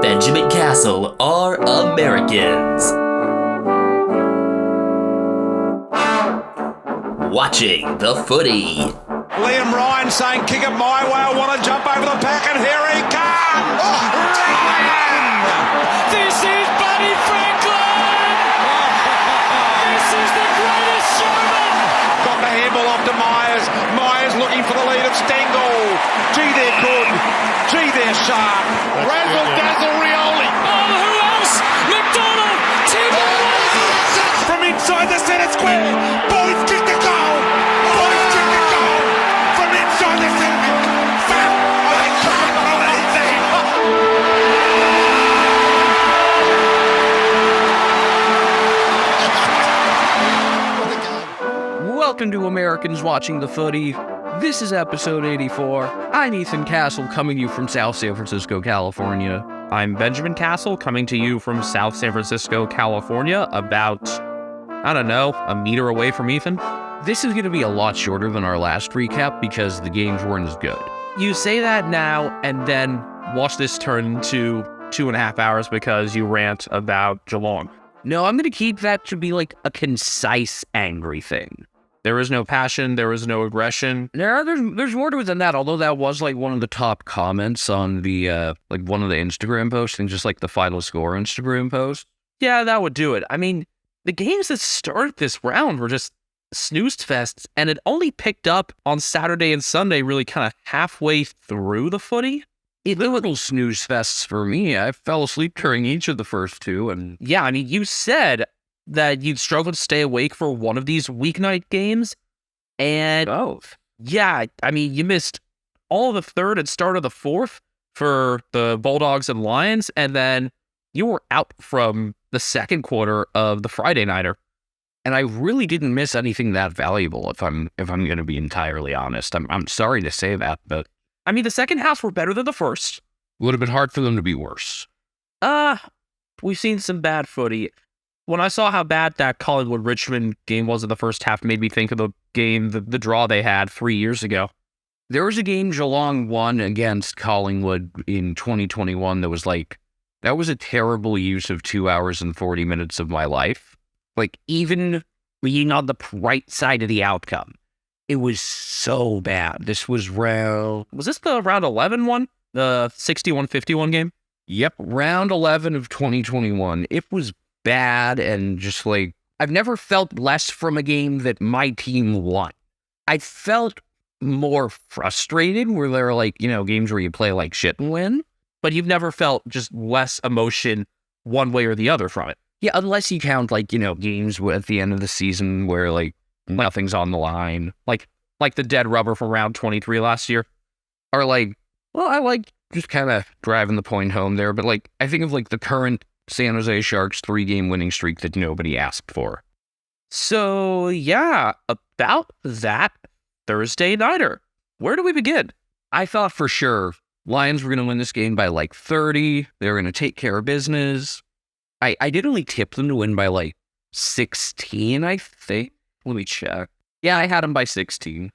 Benjamin Castle are Americans. Watching the footy. Liam Ryan saying, kick it my way, I want to jump over the pack, and here he comes! Ryan! This is Buddy Franklin! This is the greatest showman! Got the handball off to Myers. Myers looking for the lead of Stengel. Gee, they're good. Gee, they're sharp. Razzle dazzle Rioli. Oh, who else? McDonald! Timber! From inside the centre square. Boys kick the goal. Boys kick the goal. From inside the centre. Foul. I can't believe that. Welcome to Americans Watching the Footy. This is episode 84. I'm Ethan Castle, coming to you from South San Francisco, California. I'm Benjamin Castle, coming to you from South San Francisco, California, about, I don't know, a meter away from Ethan. This is going to be a lot shorter than our last recap because the games weren't as good. You say that now, and then Watch this turn into 2.5 hours because you rant about Geelong. no, I'm going to keep that to be like a concise, angry thing. There is no passion, there is no aggression. There's more to it than that, although that was like one of the top comments on the, like one of the Instagram posts, and just like the final score Instagram post. Yeah, that would do it. I mean, the games that started this round were just snooze fests, and it only picked up on Saturday and Sunday, really kind of halfway through the footy. Little snooze fests for me. I fell asleep during each of the first two, and Yeah, I mean, you said that you'd struggle to stay awake for one of these weeknight games, and both. yeah, I mean, you missed all of the third and start of the fourth for the Bulldogs and Lions, and then you were out from the second quarter of the Friday nighter. And I really didn't miss anything that valuable, if I'm going to be entirely honest. I'm sorry to say that, but I mean, the second halves were better than the first. it would have been hard for them to be worse. We've seen some bad footy. When I saw how bad that Collingwood-Richmond game was in the first half, it made me think of the game, the draw they had 3 years ago. There was a game Geelong won against Collingwood in 2021 that was a terrible use of 2 hours and 40 minutes of my life. Like, even being on the right side of the outcome, it was so bad. This was Was this the round 11 one? The 61-51 game? Yep, round 11 of 2021. It was bad, and just like, I've never felt less from a game that my team won. I felt more frustrated where there are games where you play like shit and win. But you've never felt just less emotion one way or the other from it. Yeah, unless you count games at the end of the season where nothing's on the line. Like the dead rubber from round 23 last year. Or I like just kind of driving the point home there, but I think of the current San Jose Sharks 3-game winning streak that nobody asked for. So, yeah, about that Thursday nighter. Where do we begin? I thought for sure Lions were going to win this game by 30. They were going to take care of business. I did only tip them to win by 16, I think. Let me check. Yeah, I had them by 16.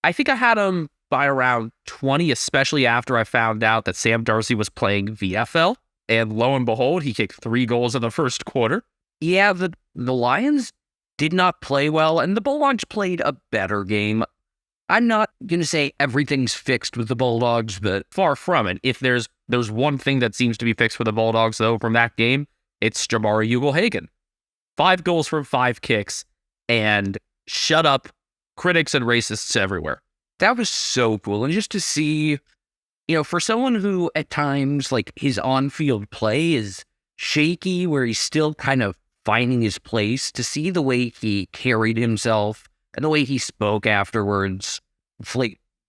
I think I had them by around 20, especially after I found out that Sam Darcy was playing VFL. And lo and behold, he kicked 3 goals in the first quarter. Yeah, the Lions did not play well, and the Bulldogs played a better game. I'm not going to say everything's fixed with the Bulldogs, but Far from it. If there's one thing that seems to be fixed for the Bulldogs, though, from that game, it's Jamarra Ugle-Hagan. 5 goals from 5 kicks, and shut up critics and racists everywhere. that was so cool. And just to see, for someone who at times, his on-field play is shaky, where he's still kind of finding his place, to see the way he carried himself and the way he spoke afterwards. It's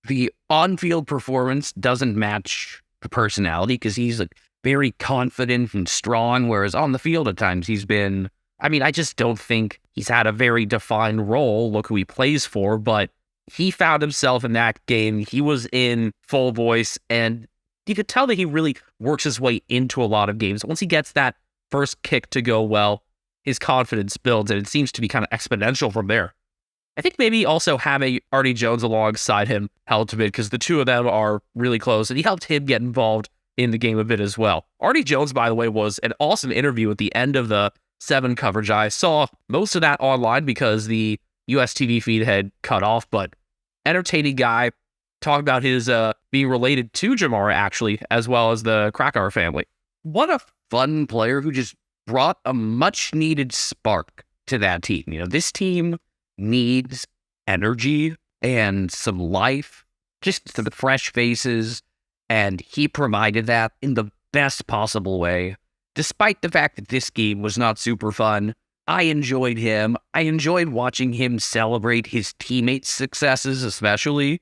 the on-field performance doesn't match the personality, because he's very confident and strong, whereas on the field at times he's been, I just don't think he's had a very defined role. Look who he plays for, but he found himself in that game. He was in full voice, and you could tell that he really works his way into a lot of games. Once he gets that first kick to go well, his confidence builds, and it seems to be kind of exponential from there. I think maybe also having Artie Jones alongside him helped a bit, because the two of them are really close, and he helped him get involved in the game a bit as well. Artie Jones, by the way, was an awesome interview at the end of the 7 coverage. I saw most of that online because the US TV feed had cut off, but entertaining guy. Talk about his being related to Jamarra, actually, as well as the Krakauer family. What a fun player who just brought a much-needed spark to that team. This team needs energy and some life, just some fresh faces, and he provided that in the best possible way. Despite the fact that this game was not super fun, I enjoyed him. I enjoyed watching him celebrate his teammates' successes, especially.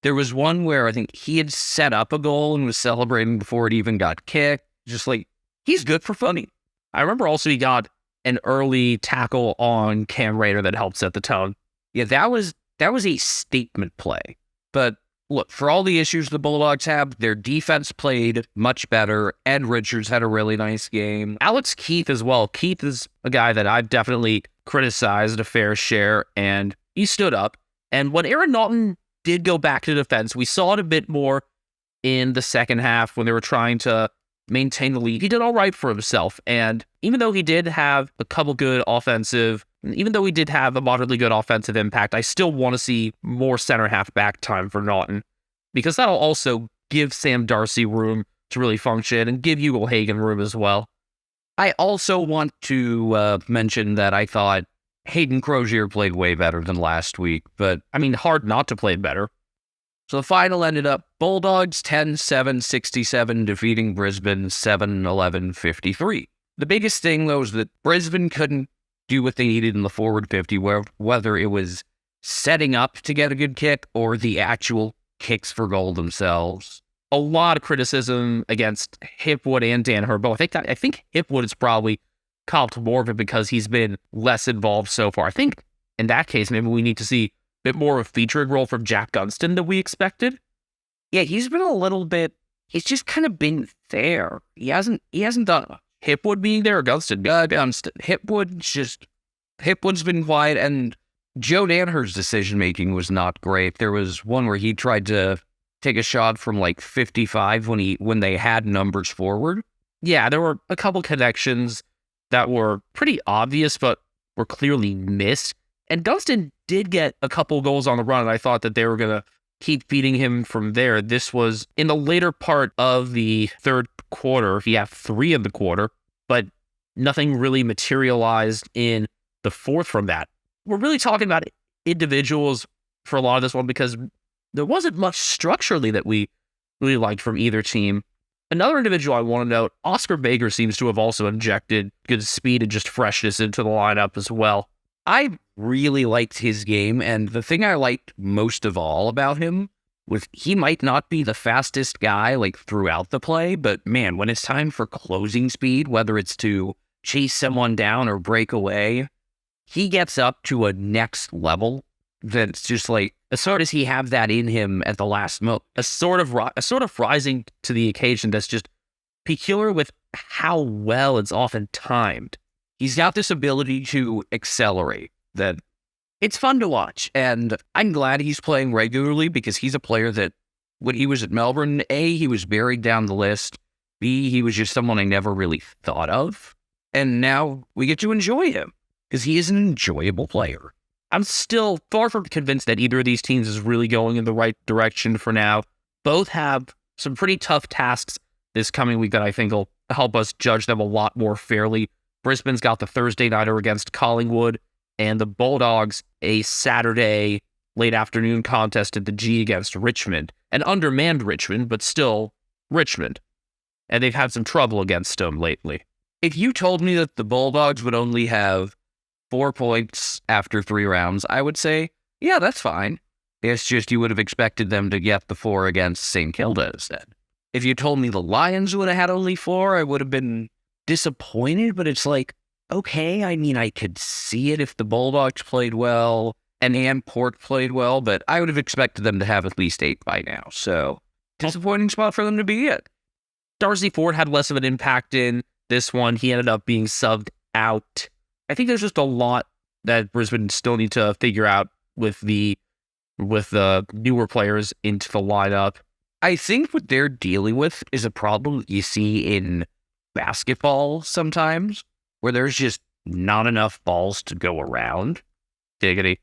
There was one where I think he had set up a goal and was celebrating before it even got kicked. Just like, he's good for funny. I remember also he got an early tackle on Cam Rayner that helped set the tone. Yeah, that was a statement play. But look, for all the issues the Bulldogs have, their defense played much better. Ed Richards had a really nice game. Alex Keith as well. Keith is a guy that I've definitely criticized a fair share, and he stood up. And when Aaron Naughton did go back to defense, we saw it a bit more in the second half when they were trying to maintain the lead. He did all right for himself, and even though he did have a moderately good offensive impact, I still want to see more center half back time for Naughton, because that'll also give Sam Darcy room to really function and give Ugle-Hagan room as well. I also want to mention that I thought Hayden Crozier played way better than last week, but I mean, hard not to play better. So the final ended up Bulldogs 10-7-67, defeating Brisbane 7-11-53. The biggest thing, though, was that Brisbane couldn't do what they needed in the forward 50, whether it was setting up to get a good kick or the actual kicks for goal themselves. A lot of criticism against Hipwood and Dan Herbo. I think Hipwood is probably copped more of it because he's been less involved so far. I think in that case, maybe we need to see a bit more of a featuring role from Jack Gunston than we expected. Yeah, he's been a little bit. He's just kind of been there. He hasn't done Hipwood being there or Gunston. Gunston. Hipwood's been quiet, and Joe Danaher's decision making was not great. There was one where he tried to take a shot from like 55 when they had numbers forward. Yeah, there were a couple connections that were pretty obvious, but were clearly missed. And Gunston did get a couple goals on the run, and I thought that they were going to keep feeding him from there. This was in the later part of the third quarter. He had 3 in the quarter, but nothing really materialized in the fourth from that. We're really talking about individuals for a lot of this one because there wasn't much structurally that we really liked from either team. Another individual I want to note, Oscar Baker seems to have also injected good speed and just freshness into the lineup as well. I really liked his game, and the thing I liked most of all about him was he might not be the fastest guy like throughout the play, but man, when it's time for closing speed, whether it's to chase someone down or break away, he gets up to a next level that's just like, as soon as he have that in him at the last moment, a sort of rising to the occasion that's just peculiar with how well it's often timed. He's got this ability to accelerate that it's fun to watch, and I'm glad he's playing regularly because he's a player that when he was at Melbourne, A, he was buried down the list, B, he was just someone I never really thought of, and now we get to enjoy him because he is an enjoyable player. I'm still far from convinced that either of these teams is really going in the right direction for now. Both have some pretty tough tasks this coming week that I think will help us judge them a lot more fairly. Brisbane's got the Thursday nighter against Collingwood, and the Bulldogs a Saturday late afternoon contest at the G against Richmond. An undermanned Richmond, but still Richmond. And they've had some trouble against them lately. If you told me that the Bulldogs would only have 4 points after 3 rounds, I would say, yeah, that's fine. It's just you would have expected them to get the 4 against St. Kilda instead. If you told me the Lions would have had only 4, I would have been disappointed, but it's like, okay, I mean, I could see it if the Bulldogs played well and Port played well, but I would have expected them to have at least 8 by now. So, disappointing spot for them to be at. Darcy Ford had less of an impact in this one. He ended up being subbed out. I think there's just a lot that Brisbane still need to figure out with the newer players into the lineup. I think what they're dealing with is a problem that you see in basketball sometimes, where there's just not enough balls to go around. Diggity.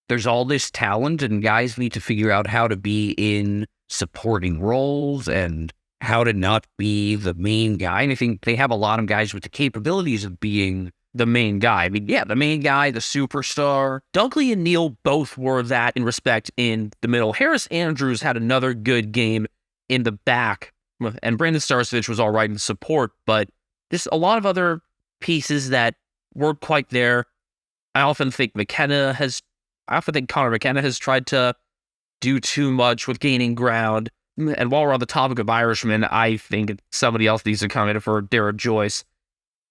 There's all this talent, and guys need to figure out how to be in supporting roles and how to not be the main guy. And I think they have a lot of guys with the capabilities of being the main guy. I mean, yeah, the main guy, the superstar. Dunkley and Neal both were that in respect in the middle. Harris Andrews had another good game in the back, and Brandon Starcevich was all right in support, but there's a lot of other pieces that weren't quite there. I often think Connor McKenna has tried to do too much with gaining ground. And while we're on the topic of Irishmen, I think somebody else needs to come in for Derek Joyce.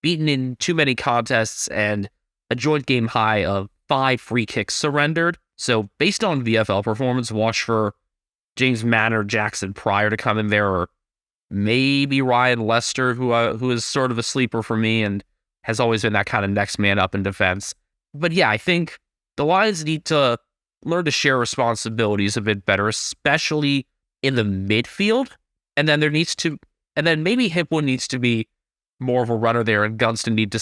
Beaten in too many contests and a joint game high of 5 free kicks surrendered. So based on VFL performance, watch for James Manor, Jackson Pryor to come in there, or maybe Ryan Lester, who is sort of a sleeper for me and has always been that kind of next man up in defense. But yeah, I think the Lions need to learn to share responsibilities a bit better, especially in the midfield. And then maybe Hipwood needs to be more of a runner there, and Gunston need to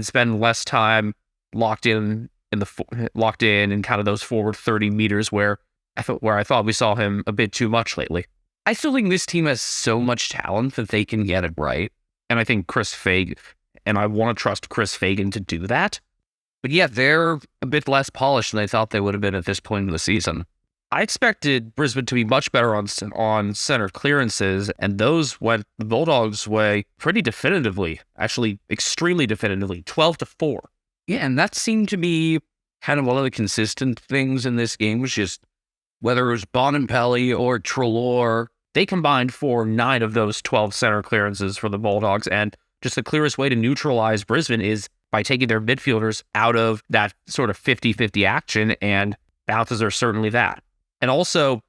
spend less time locked in kind of those forward 30 meters where I thought we saw him a bit too much lately. I still think this team has so much talent that they can get it right. And I think I want to trust Chris Fagan to do that. But yeah, they're a bit less polished than I thought they would have been at this point in the season. I expected Brisbane to be much better on center clearances, and those went the Bulldogs' way pretty definitively, actually extremely definitively, 12-4. Yeah, and that seemed to be kind of one of the consistent things in this game, was just whether it was Bonampelli or Treloar, they combined for 9 of those 12 center clearances for the Bulldogs, and just the clearest way to neutralize Brisbane is by taking their midfielders out of that sort of 50-50 action, and bounces are certainly that. And also,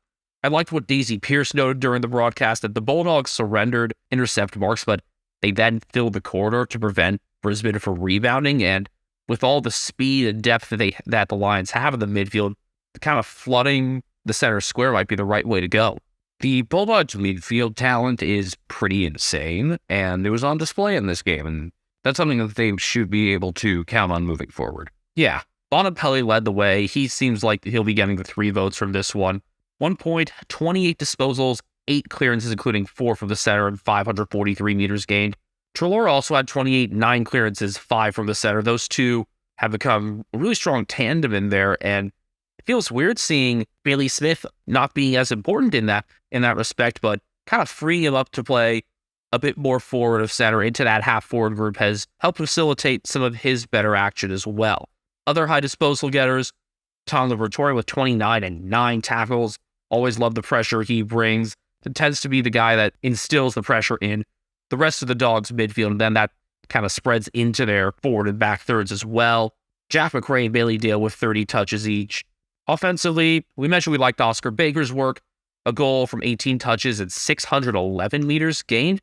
I liked what Daisy Pierce noted during the broadcast, that the Bulldogs surrendered intercept marks, but they then filled the corridor to prevent Brisbane from rebounding. And with all the speed and depth that the Lions have in the midfield, kind of flooding the center square might be the right way to go. The Bulldogs' midfield talent is pretty insane, and it was on display in this game, and that's something that they should be able to count on moving forward. Yeah. Bonampelli led the way. He seems like he'll be getting the 3 votes from this one. 1 point, 28 disposals, 8 clearances, including 4 from the center and 543 meters gained. Treloar also had 28, 9 clearances, 5 from the center. Those two have become a really strong tandem in there, and it feels weird seeing Bailey Smith not being as important in that respect, but kind of freeing him up to play a bit more forward of center into that half-forward group has helped facilitate some of his better action as well. Other high disposal getters, Tom Liberatore with 29 and 9 tackles. Always love the pressure he brings. It tends to be the guy that instills the pressure in the rest of the Dogs' midfield, and then that kind of spreads into their forward and back thirds as well. Jack McRae and Bailey Dale with 30 touches each. Offensively, we mentioned we liked Oscar Baker's work. A goal from 18 touches and 611 meters gained.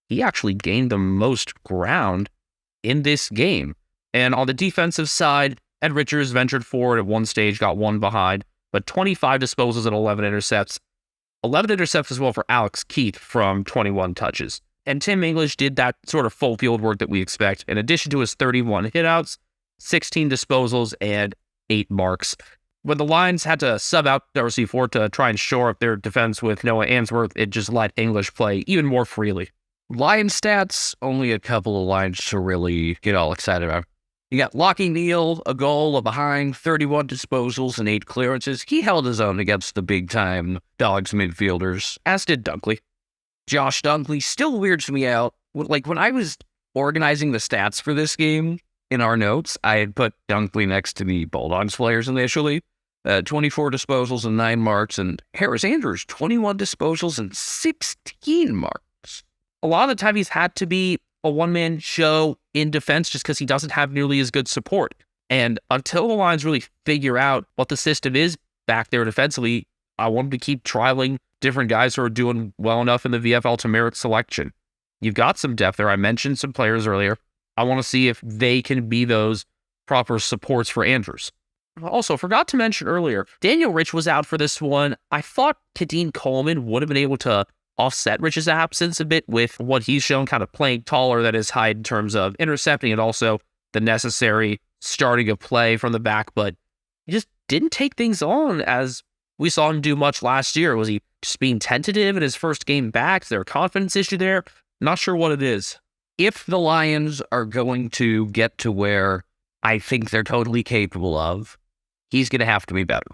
He actually gained the most ground in this game. And on the defensive side, Ed Richards ventured forward at one stage, got 1 behind, but 25 disposals and 11 intercepts. 11 intercepts as well for Alex Keith from 21 touches. And Tim English did that sort of full field work that we expect. In addition to his 31 hitouts, 16 disposals, and 8 marks. When the Lions had to sub out Darcy Ford to try and shore up their defense with Noah Answorth, it just let English play even more freely. Lion stats, only a couple of lines to really get all excited about. You got Lachie Neale, a goal, a behind, 31 disposals, and 8 clearances. He held his own against the big-time Dogs midfielders, as did Dunkley. Josh Dunkley still weirds me out. Like, when I was organizing the stats for this game in our notes, I had put Dunkley next to the Bulldogs players initially. 24 disposals and 9 marks, and Harris Andrews, 21 disposals and 16 marks. A lot of the time he's had to be a one-man show in defense just because he doesn't have nearly as good support. And until the Lions really figure out what the system is back there defensively, I want them to keep trialing different guys who are doing well enough in the VFL to merit selection. You've got some depth there. I mentioned some players earlier. I want to see if they can be those proper supports for Andrews. Also, forgot to mention earlier, Daniel Rich was out for this one. I thought Kadeem Coleman would have been able to offset Rich's absence a bit with what he's shown, kind of playing taller than his height in terms of intercepting and also the necessary starting of play from the back, but he just didn't take things on as we saw him do much last year. Was he just being tentative in his first game back? Is there a confidence issue there? Not sure what it is. If the Lions are going to get to where I think they're totally capable of, he's going to have to be better.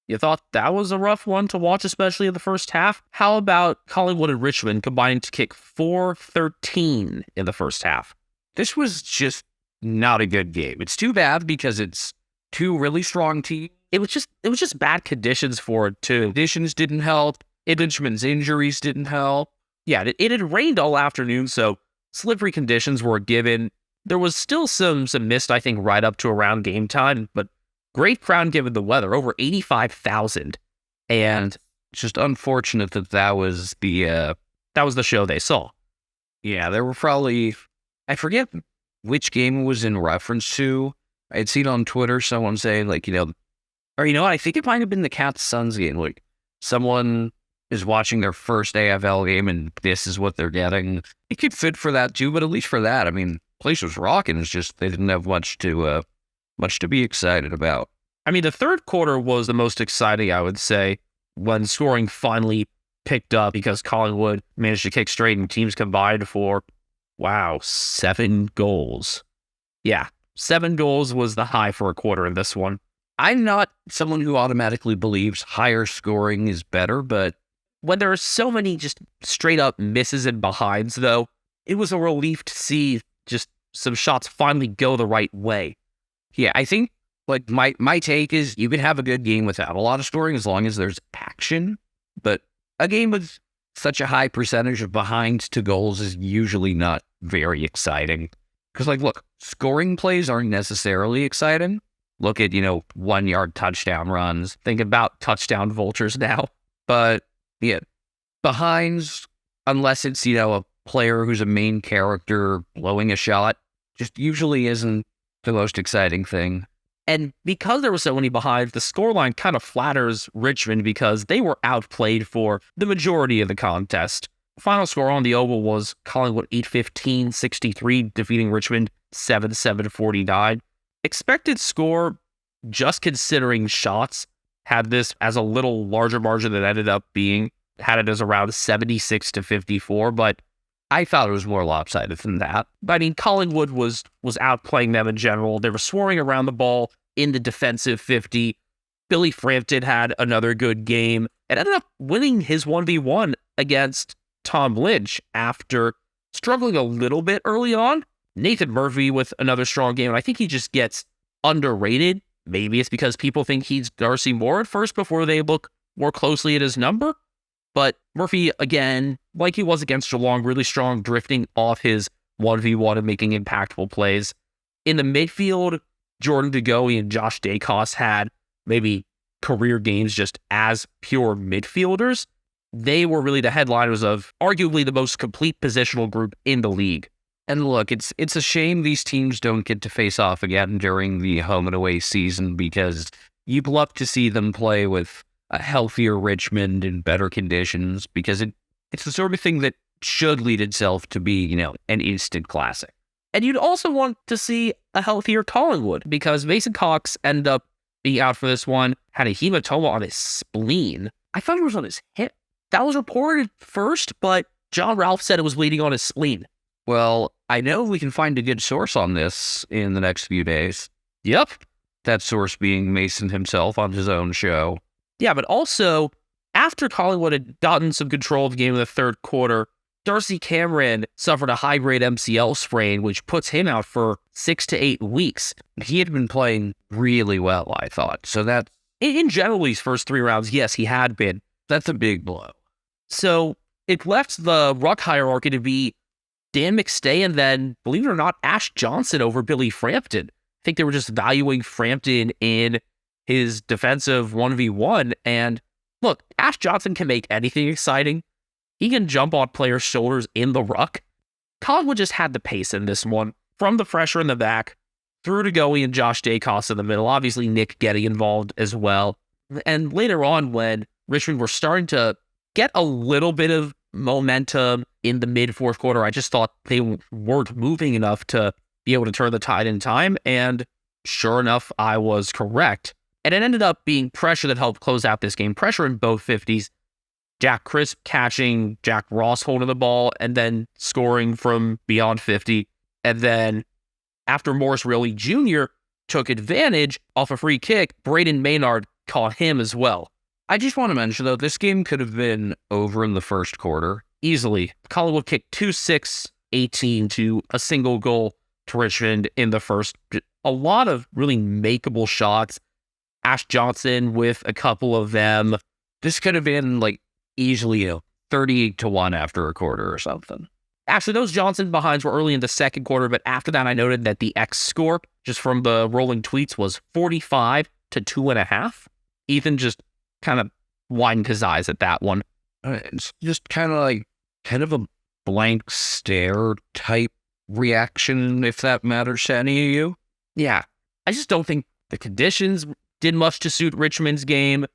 You thought that was a rough one to watch, especially in the first half? How about Collingwood and Richmond combining to kick 4-13 in the first half? This was just not a good game. It's too bad because it's two really strong teams. It was just bad conditions for it too. Conditions didn't help. Richmond's injuries didn't help. Yeah, it had rained all afternoon, so slippery conditions were given. There was still some mist, I think, right up to around game time, but great crowd given the weather, over 85,000. And it's just unfortunate that was the show they saw. Yeah, there were probably, I forget which game it was in reference to. I had seen on Twitter someone say, like, or I think it might have been the Cats Suns game. Like, someone is watching their first AFL game and this is what they're getting. It could fit for that too, but at least for that, I mean, place was rocking. It's just they didn't have much to be excited about. I mean, the third quarter was the most exciting, I would say, when scoring finally picked up because Collingwood managed to kick straight and teams combined for, 7 goals. Yeah, 7 goals was the high for a quarter in this one. I'm not someone who automatically believes higher scoring is better, but when there are so many just straight up misses and behinds, though, it was a relief to see just some shots finally go the right way. Yeah, I think like my take is you can have a good game without a lot of scoring as long as there's action, but a game with such a high percentage of behinds to goals is usually not very exciting. Because look, scoring plays aren't necessarily exciting. Look at, 1-yard touchdown runs. Think about touchdown vultures now. But yeah, behinds, unless it's, a player who's a main character blowing a shot, just usually isn't the most exciting thing. And because there were so many behinds, the scoreline kind of flatters Richmond because they were outplayed for the majority of the contest. Final score on the Oval was Collingwood 8-15-63, defeating Richmond 7-7-49. Expected score, just considering shots, had this as a little larger margin than it ended up being. Had it as around 76-54, but I thought it was more lopsided than that. I mean, Collingwood was outplaying them in general. They were swarming around the ball in the defensive 50. Billy Frampton had another good game and ended up winning his 1v1 against Tom Lynch after struggling a little bit early on. Nathan Murphy with another strong game, and I think he just gets underrated. Maybe it's because people think he's Darcy Moore at first before they look more closely at his number. But Murphy, again, like he was against Geelong, really strong, drifting off his 1v1 and making impactful plays. In the midfield, Jordan DeGoey and Josh Dacos had maybe career games just as pure midfielders. They were really the headliners of arguably the most complete positional group in the league. And look, it's a shame these teams don't get to face off again during the home and away season because you'd love to see them play with a healthier Richmond in better conditions because it's the sort of thing that should lead itself to be, an instant classic. And you'd also want to see a healthier Collingwood because Mason Cox ended up being out for this one, had a hematoma on his spleen. I thought it was on his hip. That was reported first, but John Ralph said it was bleeding on his spleen. Well, I know we can find a good source on this in the next few days. Yep. That source being Mason himself on his own show. Yeah, but also, after Collingwood had gotten some control of the game in the third quarter, Darcy Cameron suffered a high-grade MCL sprain, which puts him out for 6 to 8 weeks. He had been playing really well, I thought. So that, in general, these first 3 rounds, yes, he had been. That's a big blow. So it left the ruck hierarchy to be Dan McStay and then, believe it or not, Ash Johnson over Billy Frampton. I think they were just valuing Frampton in his defensive 1v1. And look, Ash Johnson can make anything exciting. He can jump on players' shoulders in the ruck. Collingwood just had the pace in this one. From the pressure in the back, threw to Goey and Josh Dacos in the middle, obviously Nick getting involved as well. And later on, when Richmond were starting to get a little bit of momentum in the mid-fourth quarter, I just thought they weren't moving enough to be able to turn the tide in time. And sure enough, I was correct. And it ended up being pressure that helped close out this game. Pressure in both 50s. Jack Crisp catching, Jack Ross holding the ball, and then scoring from beyond 50. And then after Morris Riley Jr. took advantage off a free kick, Braden Maynard caught him as well. I just want to mention, though, this game could have been over in the first quarter. Easily. Collingwood kicked 2-6-18 to a single goal to Richmond in the first. A lot of really makeable shots. Ash Johnson with a couple of them. This could have been easily 38-1 after a quarter or something. Actually, those Johnson behinds were early in the second quarter, but after that, I noted that the X score, just from the rolling tweets, was 45-2.5. Ethan just kind of widened his eyes at that one. It's just kind of a blank stare type reaction, if that matters to any of you. Yeah, I just don't think the conditions did much to suit Richmond's game.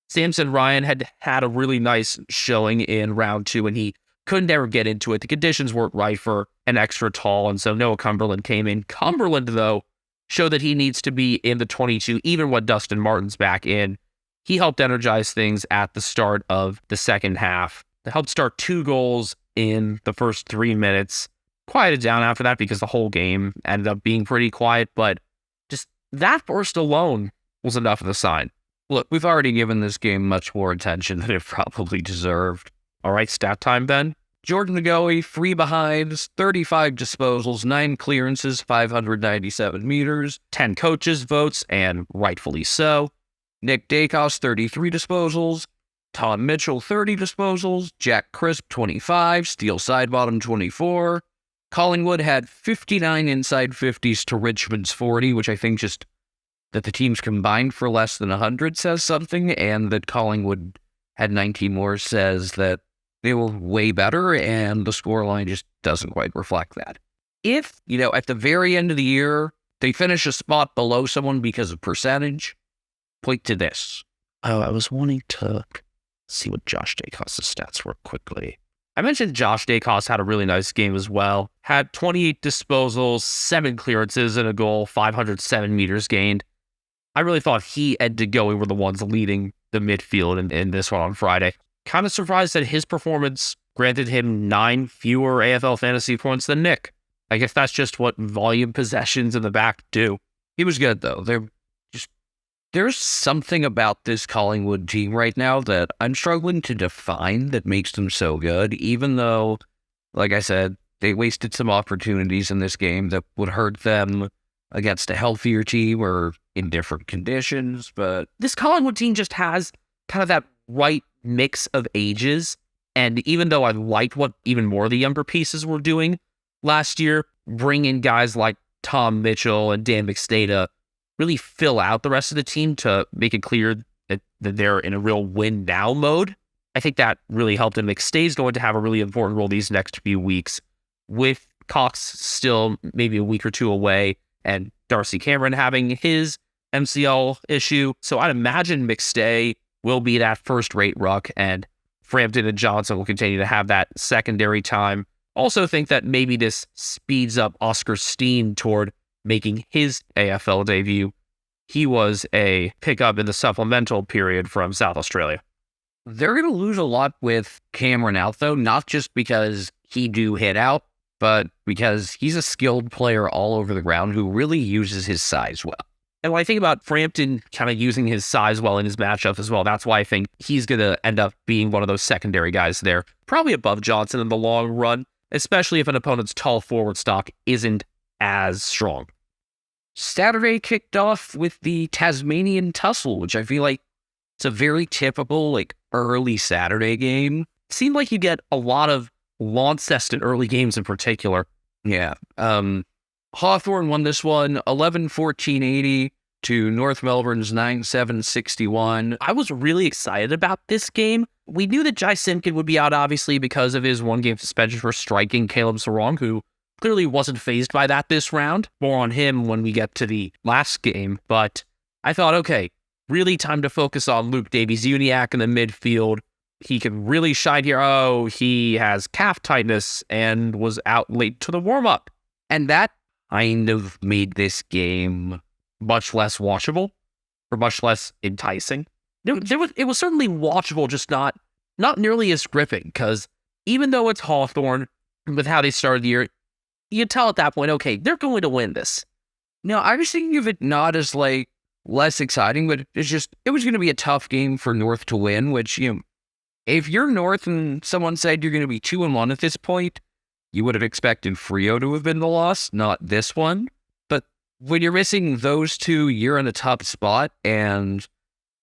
Samson Ryan had a really nice showing in round 2, and he couldn't ever get into it. The conditions weren't right for an extra tall, and so Noah Cumberland came in. Cumberland, though, showed that he needs to be in the 22, even when Dustin Martin's back in. He helped energize things at the start of the second half. They helped start 2 goals in the first 3 minutes. Quieted down after that because the whole game ended up being pretty quiet, but just that burst alone was enough of a sign. Look, we've already given this game much more attention than it probably deserved. All right, stat time, Ben. Jordan Ngoe, 3 behinds, 35 disposals, 9 clearances, 597 meters, 10 coaches' votes, and rightfully so. Nick Dacos, 33 disposals, Tom Mitchell, 30 disposals, Jack Crisp, 25, Steele Sidebottom, 24. Collingwood had 59 inside 50s to Richmond's 40, which I think just that the teams combined for less than 100 says something, and that Collingwood had 19 more says that they were way better, and the scoreline just doesn't quite reflect that. If, at the very end of the year, they finish a spot below someone because of percentage, point to this. Oh, I was wanting to see what Josh Dacos' stats were quickly. I mentioned Josh Dacos had a really nice game as well. Had 28 disposals, 7 clearances, and a goal, 507 meters gained. I really thought he and DeGoey were the ones leading the midfield in this one on Friday. Kind of surprised that his performance granted him 9 fewer AFL fantasy points than Nick. I guess that's just what volume possessions in the back do. He was good, though. There's something about this Collingwood team right now that I'm struggling to define that makes them so good, even though, like I said, they wasted some opportunities in this game that would hurt them against a healthier team or in different conditions. But this Collingwood team just has kind of that right mix of ages. And even though I liked what even more of the younger pieces were doing last year, bringing guys like Tom Mitchell and Dan McStay to really fill out the rest of the team to make it clear that they're in a real win now mode. I think that really helped, and McStay's going to have a really important role these next few weeks, with Cox still maybe a week or 2 away and Darcy Cameron having his MCL issue. So I'd imagine McStay will be that first-rate ruck, and Frampton and Johnson will continue to have that secondary time. Also think that maybe this speeds up Oscar Steen toward making his AFL debut. He was a pickup in the supplemental period from South Australia. They're going to lose a lot with Cameron out, though, not just because he do hit out, but because he's a skilled player all over the ground who really uses his size well. And when I think about Frampton kind of using his size well in his matchup as well, that's why I think he's going to end up being one of those secondary guys there, probably above Johnson in the long run, especially if an opponent's tall forward stock isn't as strong. Saturday kicked off with the Tasmanian Tussle, which I feel like it's a very typical early Saturday game. It seemed like you get a lot of Launceston early games in particular. Yeah. Hawthorn won this one 11-14-80 to North Melbourne's 9-7-61. I was really excited about this game. We knew that Jai Simpkin would be out, obviously, because of his 1-game suspension for striking Caleb Sarong, who clearly wasn't fazed by that this round. More on him when we get to the last game. But I thought, okay, really time to focus on Luke Davies-Uniacke in the midfield. He can really shine here. Oh, he has calf tightness and was out late to the warm-up. And that kind of made this game Much less watchable, or much less enticing. It was certainly watchable, just not nearly as gripping, because even though it's Hawthorn, with how they started the year, you can tell at that point, okay, they're going to win this. No, I was thinking of it not as like less exciting, but it was going to be a tough game for North to win, which, if you're North and someone said you're going to be 2-1 at this point, you would have expected Freo to have been the loss, not this one. But when you're missing those two, you're in a tough spot, and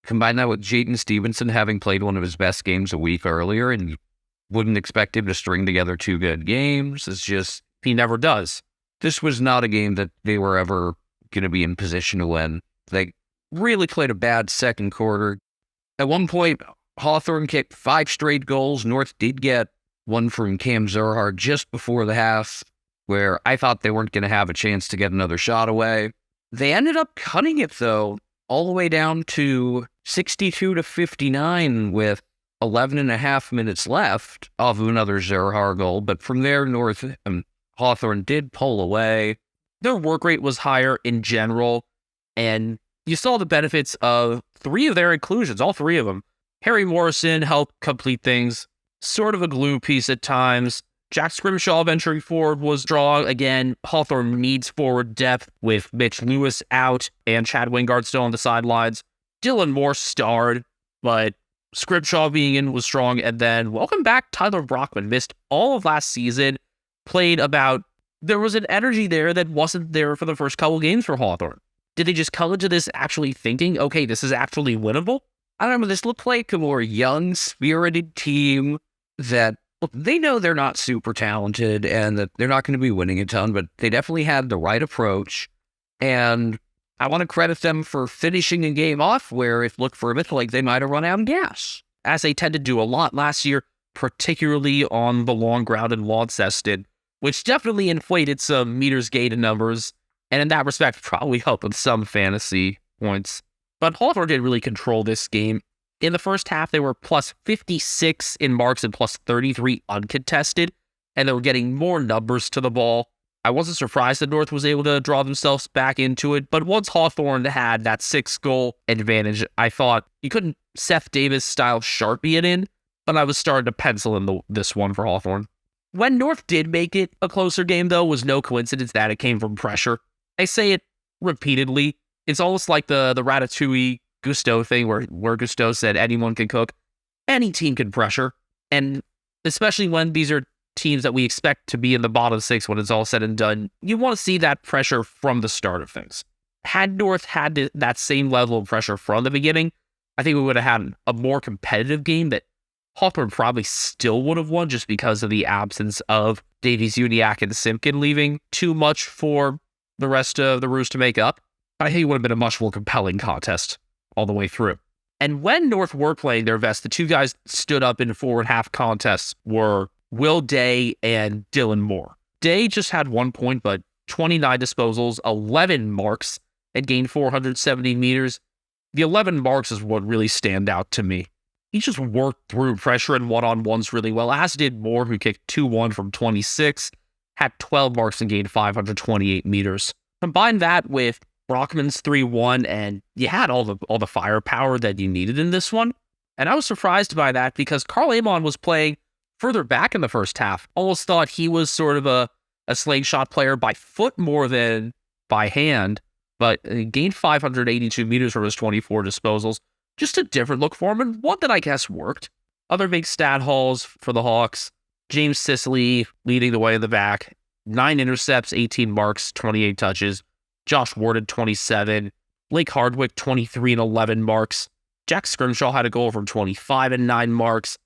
combine that with Jaden Stevenson having played one of his best games a week earlier, and you wouldn't expect him to string together 2 good games. It's just, He never does. this was not a game that they were ever going to be in position to win. They really played a bad second quarter. At one point, Hawthorn kicked 5 straight goals. North did get one from Cam Zurhar just before the half, where I thought they weren't going to have a chance to get another shot away. They ended up cutting it, though, all the way down to 62-59 with 11 and a half minutes left off of another Zurhar goal. But from there, Hawthorn did pull away. Their work rate was higher in general, and you saw the benefits of 3 of their inclusions, all 3 of them. Harry Morrison helped complete things, sort of a glue piece at times. Jack Scrimshaw venturing forward was strong. Again, Hawthorn needs forward depth with Mitch Lewis out and Chad Wingard still on the sidelines. Dylan Moore starred, but Scrimshaw being in was strong. And then welcome back Tyler Brockman. Missed all of last season. There was an energy there that wasn't there for the first couple games for Hawthorn. Did they just come into this actually thinking, okay, this is actually winnable? I don't know, this looked like a more young, spirited team that, look, they know they're not super talented and that they're not going to be winning a ton, but they definitely had the right approach. And I want to credit them for finishing a game off where it looked for a bit like they might have run out of gas. As they tend to do a lot last year, particularly on the long ground in Launceston, which definitely inflated some meters gained numbers, and in that respect probably helped with some fantasy points. But Hawthorn did really control this game. In the first half, they were plus 56 in marks and plus 33 uncontested, and they were getting more numbers to the ball. I wasn't surprised that North was able to draw themselves back into it, but once Hawthorn had that 6-goal advantage, I thought you couldn't Seth Davis-style Sharpie it in, but I was starting to pencil in this one for Hawthorn. When North did make it a closer game, though, was no coincidence that it came from pressure. I say it repeatedly. It's almost like the Ratatouille Gusteau thing where Gusteau said anyone can cook. Any team can pressure. And especially when these are teams that we expect to be in the bottom 6 when it's all said and done, you want to see that pressure from the start of things. Had North had that same level of pressure from the beginning, I think we would have had a more competitive game that Hawthorn probably still would have won just because of the absence of Davies-Uniacke and Simpkin leaving too much for the rest of the Roos to make up. I think it would have been a much more compelling contest all the way through. And when North were playing their best, the 2 guys stood up in forward half contests were Will Day and Dylan Moore. Day just had 1 point, but 29 disposals, 11 marks, and gained 470 meters. The 11 marks is what really stand out to me. He just worked through pressure and one-on-ones really well, as did Moore, who kicked 2-1 from 26, had 12 marks and gained 528 meters. Combine that with Brockman's 3-1, and you had all the firepower that you needed in this one. And I was surprised by that because Carl Amon was playing further back in the first half. Almost thought he was sort of a slingshot player by foot more than by hand, but he gained 582 meters from his 24 disposals. Just a different look for him, and one that I guess worked. Other big stat hauls for the Hawks. James Sicily leading the way in the back. 9 intercepts, 18 marks, 28 touches. Josh Warden, 27. Blake Hardwick, 23 and 11 marks. Jack Scrimshaw had a goal from 25 and 9 marks.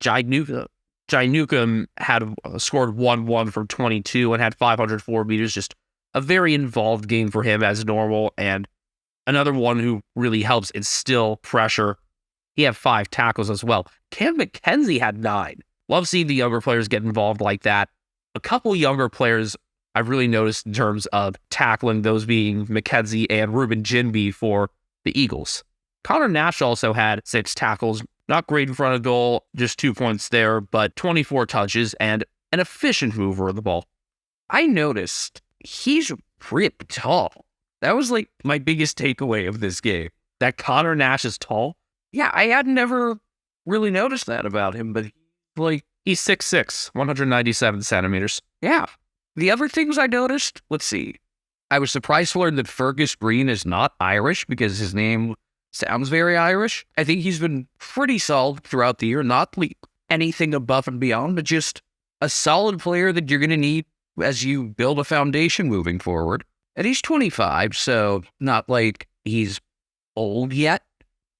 Jai Newcomb had scored 1-1 from 22 and had 504 meters. Just a very involved game for him as normal. And another one who really helps instill pressure. He had 5 tackles as well. Cam McKenzie had 9. Love seeing the younger players get involved like that. A couple younger players I've really noticed in terms of tackling, those being McKenzie and Ruben Jinby for the Eagles. Connor Nash also had 6 tackles, not great in front of goal, just 2 points there, but 24 touches and an efficient mover of the ball. I noticed he's pretty tall. That was like my biggest takeaway of this game. That Connor Nash is tall? Yeah, I had never really noticed that about him, but He's 6'6", 197 centimeters. yeah. The other things I noticed, let's see. I was surprised to learn that Fergus Green is not Irish because his name sounds very Irish. I think he's been pretty solid throughout the year, not like anything above and beyond, but just a solid player that you're going to need as you build a foundation moving forward. And he's 25, so not like he's old yet.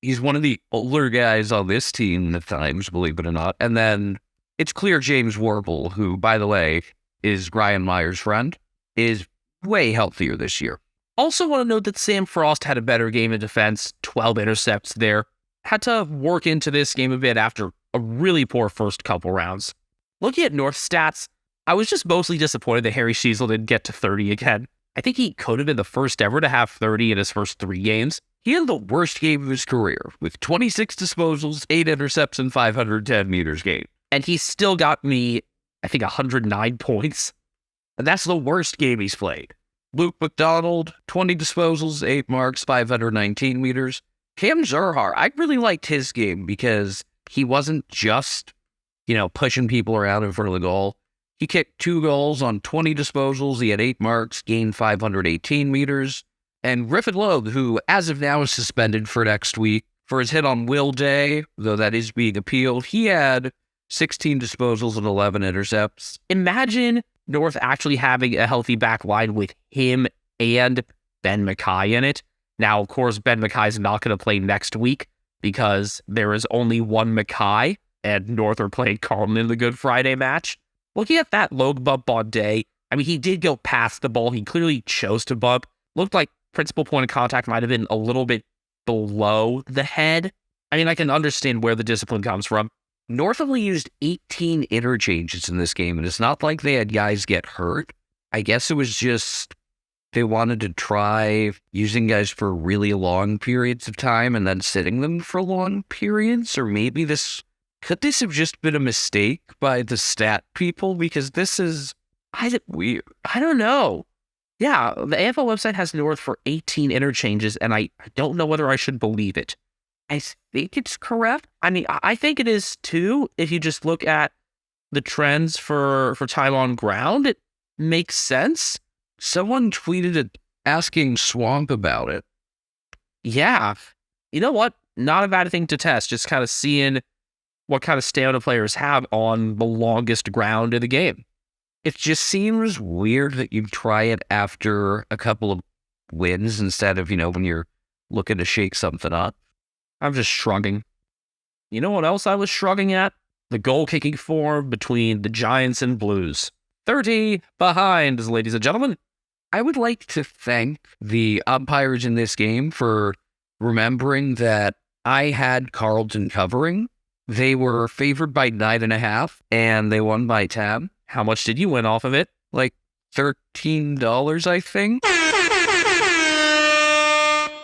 He's one of the older guys on this team at times, believe it or not. And then it's clear James Warble, who, by the way, is Ryan Meyer's friend, is way healthier this year. Also want to note that Sam Frost had a better game in defense, 12 intercepts there. Had to work into this game a bit after a really poor first couple rounds. Looking at North stats, I was just mostly disappointed that Harry Sheasel didn't get to 30 again. I think he could have been the first ever to have 30 in his first 3 games. He had the worst game of his career, with 26 disposals, 8 intercepts, and 510 meters gained. And he still got me, I think, 109 points. And that's the worst game he's played. Luke McDonald, 20 disposals, 8 marks, 519 meters. Cam Zurhar, I really liked his game because he wasn't just, pushing people around in front of the goal. He kicked 2 goals on 20 disposals. He had 8 marks, gained 518 meters. And Griffin Loeb, who as of now is suspended for next week for his hit on Will Day, though that is being appealed, he had 16 disposals and 11 intercepts. Imagine North actually having a healthy back line with him and Ben McKay in it. Now, of course, Ben McKay's not going to play next week because there is only one McKay, and North are playing Carlton in the Good Friday match. Looking at that Loeb bump on Day, I mean, he did go past the ball. He clearly chose to bump. Looked like principal point of contact might have been a little bit below the head. I mean, I can understand where the discipline comes from. North only used 18 interchanges in this game, and it's not like they had guys get hurt. I guess it was just they wanted to try using guys for really long periods of time and then sitting them for long periods, or maybe could this have just been a mistake by the stat people? Because this is weird. I don't know. Yeah, the AFL website has North for 18 interchanges, and I don't know whether I should believe it. I think it's correct. I mean, I think it is too. If you just look at the trends for time on ground, it makes sense. Someone tweeted it asking Swamp about it. Yeah. You know what? Not a bad thing to test. Just kind of seeing what kind of stamina players have on the longest ground in the game. It just seems weird that you try it after a couple of wins instead of, when you're looking to shake something up. I'm just shrugging. You know what else I was shrugging at? The goal-kicking form between the Giants and Blues. 30 behind, ladies and gentlemen. I would like to thank the umpires in this game for remembering that I had Carlton covering. They were favored by 9.5, and they won by 10. How much did you win off of it? Like $13, I think.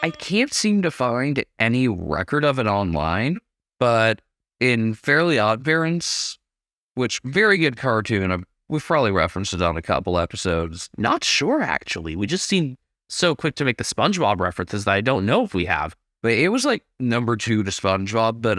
I can't seem to find any record of it online, but in Fairly Odd Parents, which very good cartoon, we've probably referenced it on a couple episodes. Not sure, actually. We just seem so quick to make the SpongeBob references that I don't know if we have. But it was like number 2 to SpongeBob, but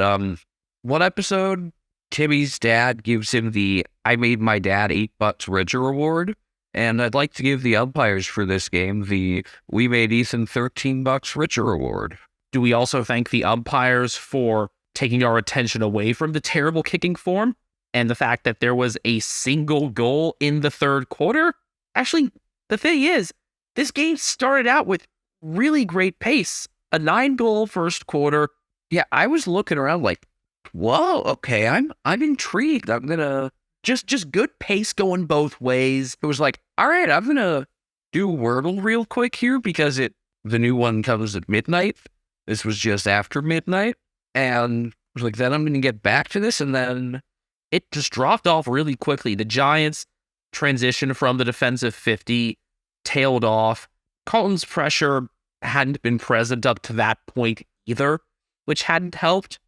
one episode, Timmy's dad gives him the I made my dad $8 richer award. And I'd like to give the umpires for this game the we made Ethan $13 richer award. Do we also thank the umpires for taking our attention away from the terrible kicking form and the fact that there was a single goal in the third quarter? Actually, the thing is, this game started out with really great pace. A 9-goal first quarter. Yeah, I was looking around like, whoa, okay, I'm intrigued. I'm gonna just good pace going both ways. It was like, all right, I'm gonna do Wordle real quick here because the new one comes at midnight. This was just after midnight, and I was like, then I'm gonna get back to this, and then it just dropped off really quickly. The Giants transition from the defensive 50 tailed off. Carlton's pressure hadn't been present up to that point either, which hadn't helped.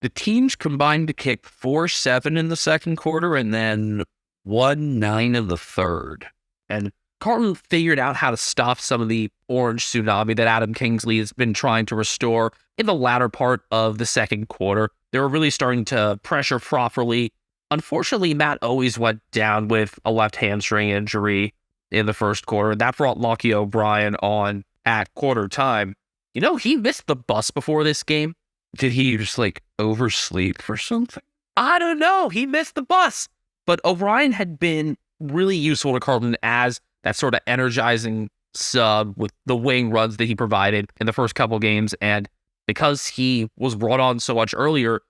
The teams combined to kick 4-7 in the second quarter and then 1-9 in the third. And Carlton figured out how to stop some of the orange tsunami that Adam Kingsley has been trying to restore in the latter part of the second quarter. They were really starting to pressure properly. Unfortunately, Matt always went down with a left hamstring injury in the first quarter. That brought Lockie O'Brien on at quarter time. You know, he missed the bus before this game. Did he just oversleep or something? I don't know. He missed the bus. But O'Brien had been really useful to Carlton as that sort of energizing sub with the wing runs that he provided in the first couple games. And because he was brought on so much earlier,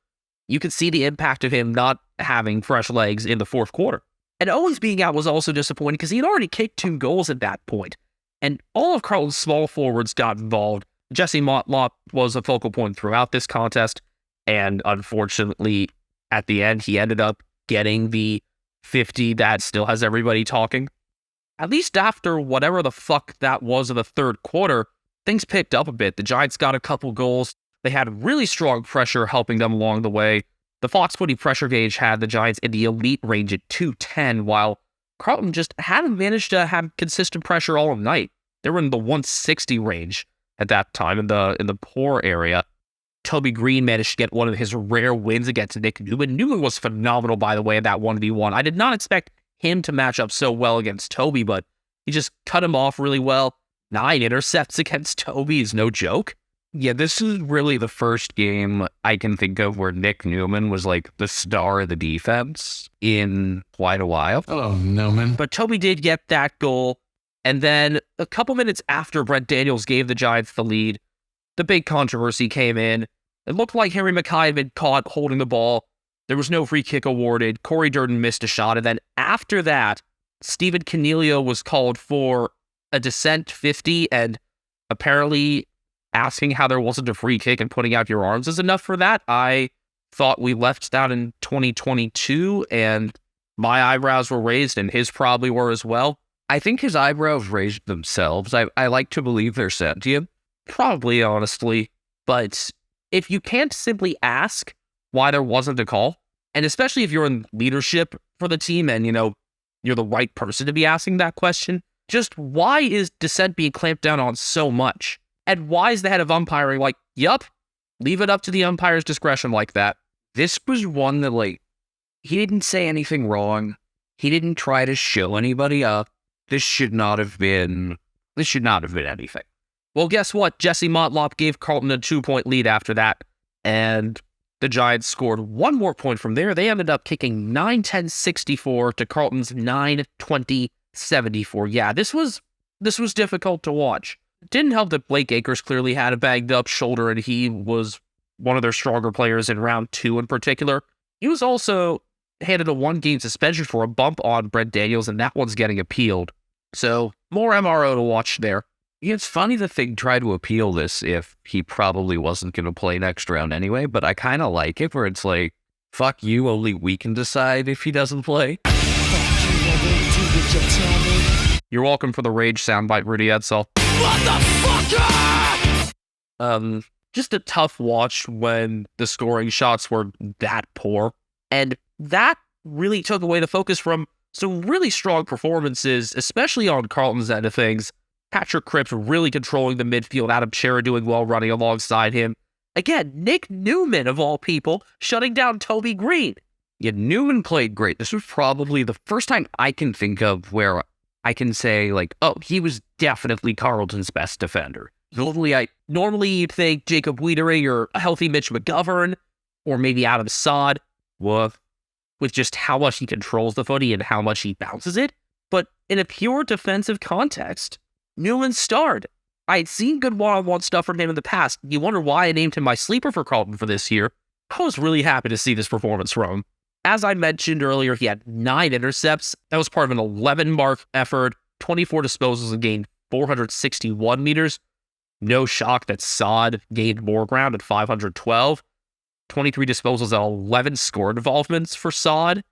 you could see the impact of him not having fresh legs in the fourth quarter. And Owens being out was also disappointing because he had already kicked 2 goals at that point. And all of Carlton's small forwards got involved. Jesse Motlop was a focal point throughout this contest. And unfortunately, at the end, he ended up getting the 50 that still has everybody talking. At least after whatever the fuck that was in the third quarter, things picked up a bit. The Giants got a couple goals. They had really strong pressure helping them along the way. The Fox Footy pressure gauge had the Giants in the elite range at 210, while Carlton just hadn't managed to have consistent pressure all night. They were in the 160 range at that time in the poor area. Toby Green managed to get one of his rare wins against Nick Newman. Newman was phenomenal, by the way, in that 1v1. I did not expect him to match up so well against Toby, but he just cut him off really well. 9 intercepts against Toby is no joke. Yeah, this is really the first game I can think of where Nick Newman was the star of the defense in quite a while. Hello, Newman. But Toby did get that goal. And then a couple minutes after Brent Daniels gave the Giants the lead, the big controversy came in. It looked like Henry Mackay had been caught holding the ball. There was no free kick awarded. Corey Durden missed a shot. And then after that, Stephen Canelio was called for a dissent 50, and apparently asking how there wasn't a free kick and putting out your arms is enough for that. I thought we left that in 2022, and my eyebrows were raised, and his probably were as well. I think his eyebrows raised themselves. I like to believe they're sentient. Probably, honestly. But if you can't simply ask why there wasn't a call, and especially if you're in leadership for the team and, you're the right person to be asking that question, just why is dissent being clamped down on so much? And why is the head of umpiring yup, leave it up to the umpire's discretion like that? This was one that, he didn't say anything wrong. He didn't try to show anybody up. This should not have been anything. Well, guess what? Jesse Motlop gave Carlton a 2-point lead after that, and the Giants scored one more point from there. They ended up kicking 9-10-64 to Carlton's 9-20-74. Yeah, this was difficult to watch. It didn't help that Blake Acres clearly had a banged up shoulder, and he was one of their stronger players in round 2 in particular. He was also handed a 1-game suspension for a bump on Brent Daniels, and that one's getting appealed. So, more MRO to watch there. Yeah, it's funny that they tried to appeal this if he probably wasn't going to play next round anyway, but I kind of like it where it's fuck you, only we can decide if he doesn't play. You're welcome for the rage soundbite, Rudy Edsall. Just a tough watch when the scoring shots were that poor. And that really took away the focus from some really strong performances, especially on Carlton's end of things. Patrick Cripps really controlling the midfield, Adam Chera doing well running alongside him. Again, Nick Newman, of all people, shutting down Toby Green. Yeah, Newman played great. This was probably the first time I can think of where I can say, he was definitely Carlton's best defender. Normally you'd think Jacob Wiedering or a healthy Mitch McGovern, or maybe Adam Saad, with just how much he controls the footy and how much he bounces it. But in a pure defensive context, Newman starred. I had seen good one-on-one stuff from him in the past. You wonder why I named him my sleeper for Carlton for this year. I was really happy to see this performance from him. As I mentioned earlier, he had 9 intercepts. That was part of an 11-mark effort, 24 disposals and gained 461 meters. No shock that Saad gained more ground at 512. 23 disposals and 11 score involvements for Saad.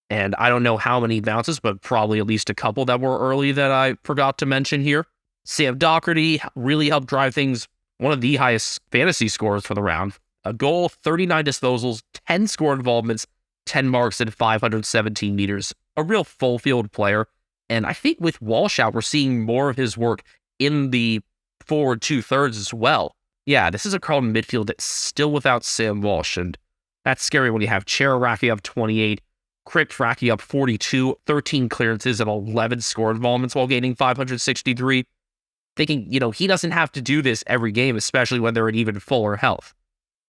And I don't know how many bounces, but probably at least a couple that were early that I forgot to mention here. Sam Doherty really helped drive things, one of the highest fantasy scores for the round. A goal, 39 disposals, 10 score involvements, 10 marks, and 517 meters. A real full field player. And I think with Walsh out, we're seeing more of his work in the forward 2/3 as well. Yeah, this is a Carlton midfield that's still without Sam Walsh, and that's scary when you have Chera racking up 28, Crick racking up 42, 13 clearances, and 11 score involvements while gaining 563. Thinking, he doesn't have to do this every game, especially when they're in even fuller health.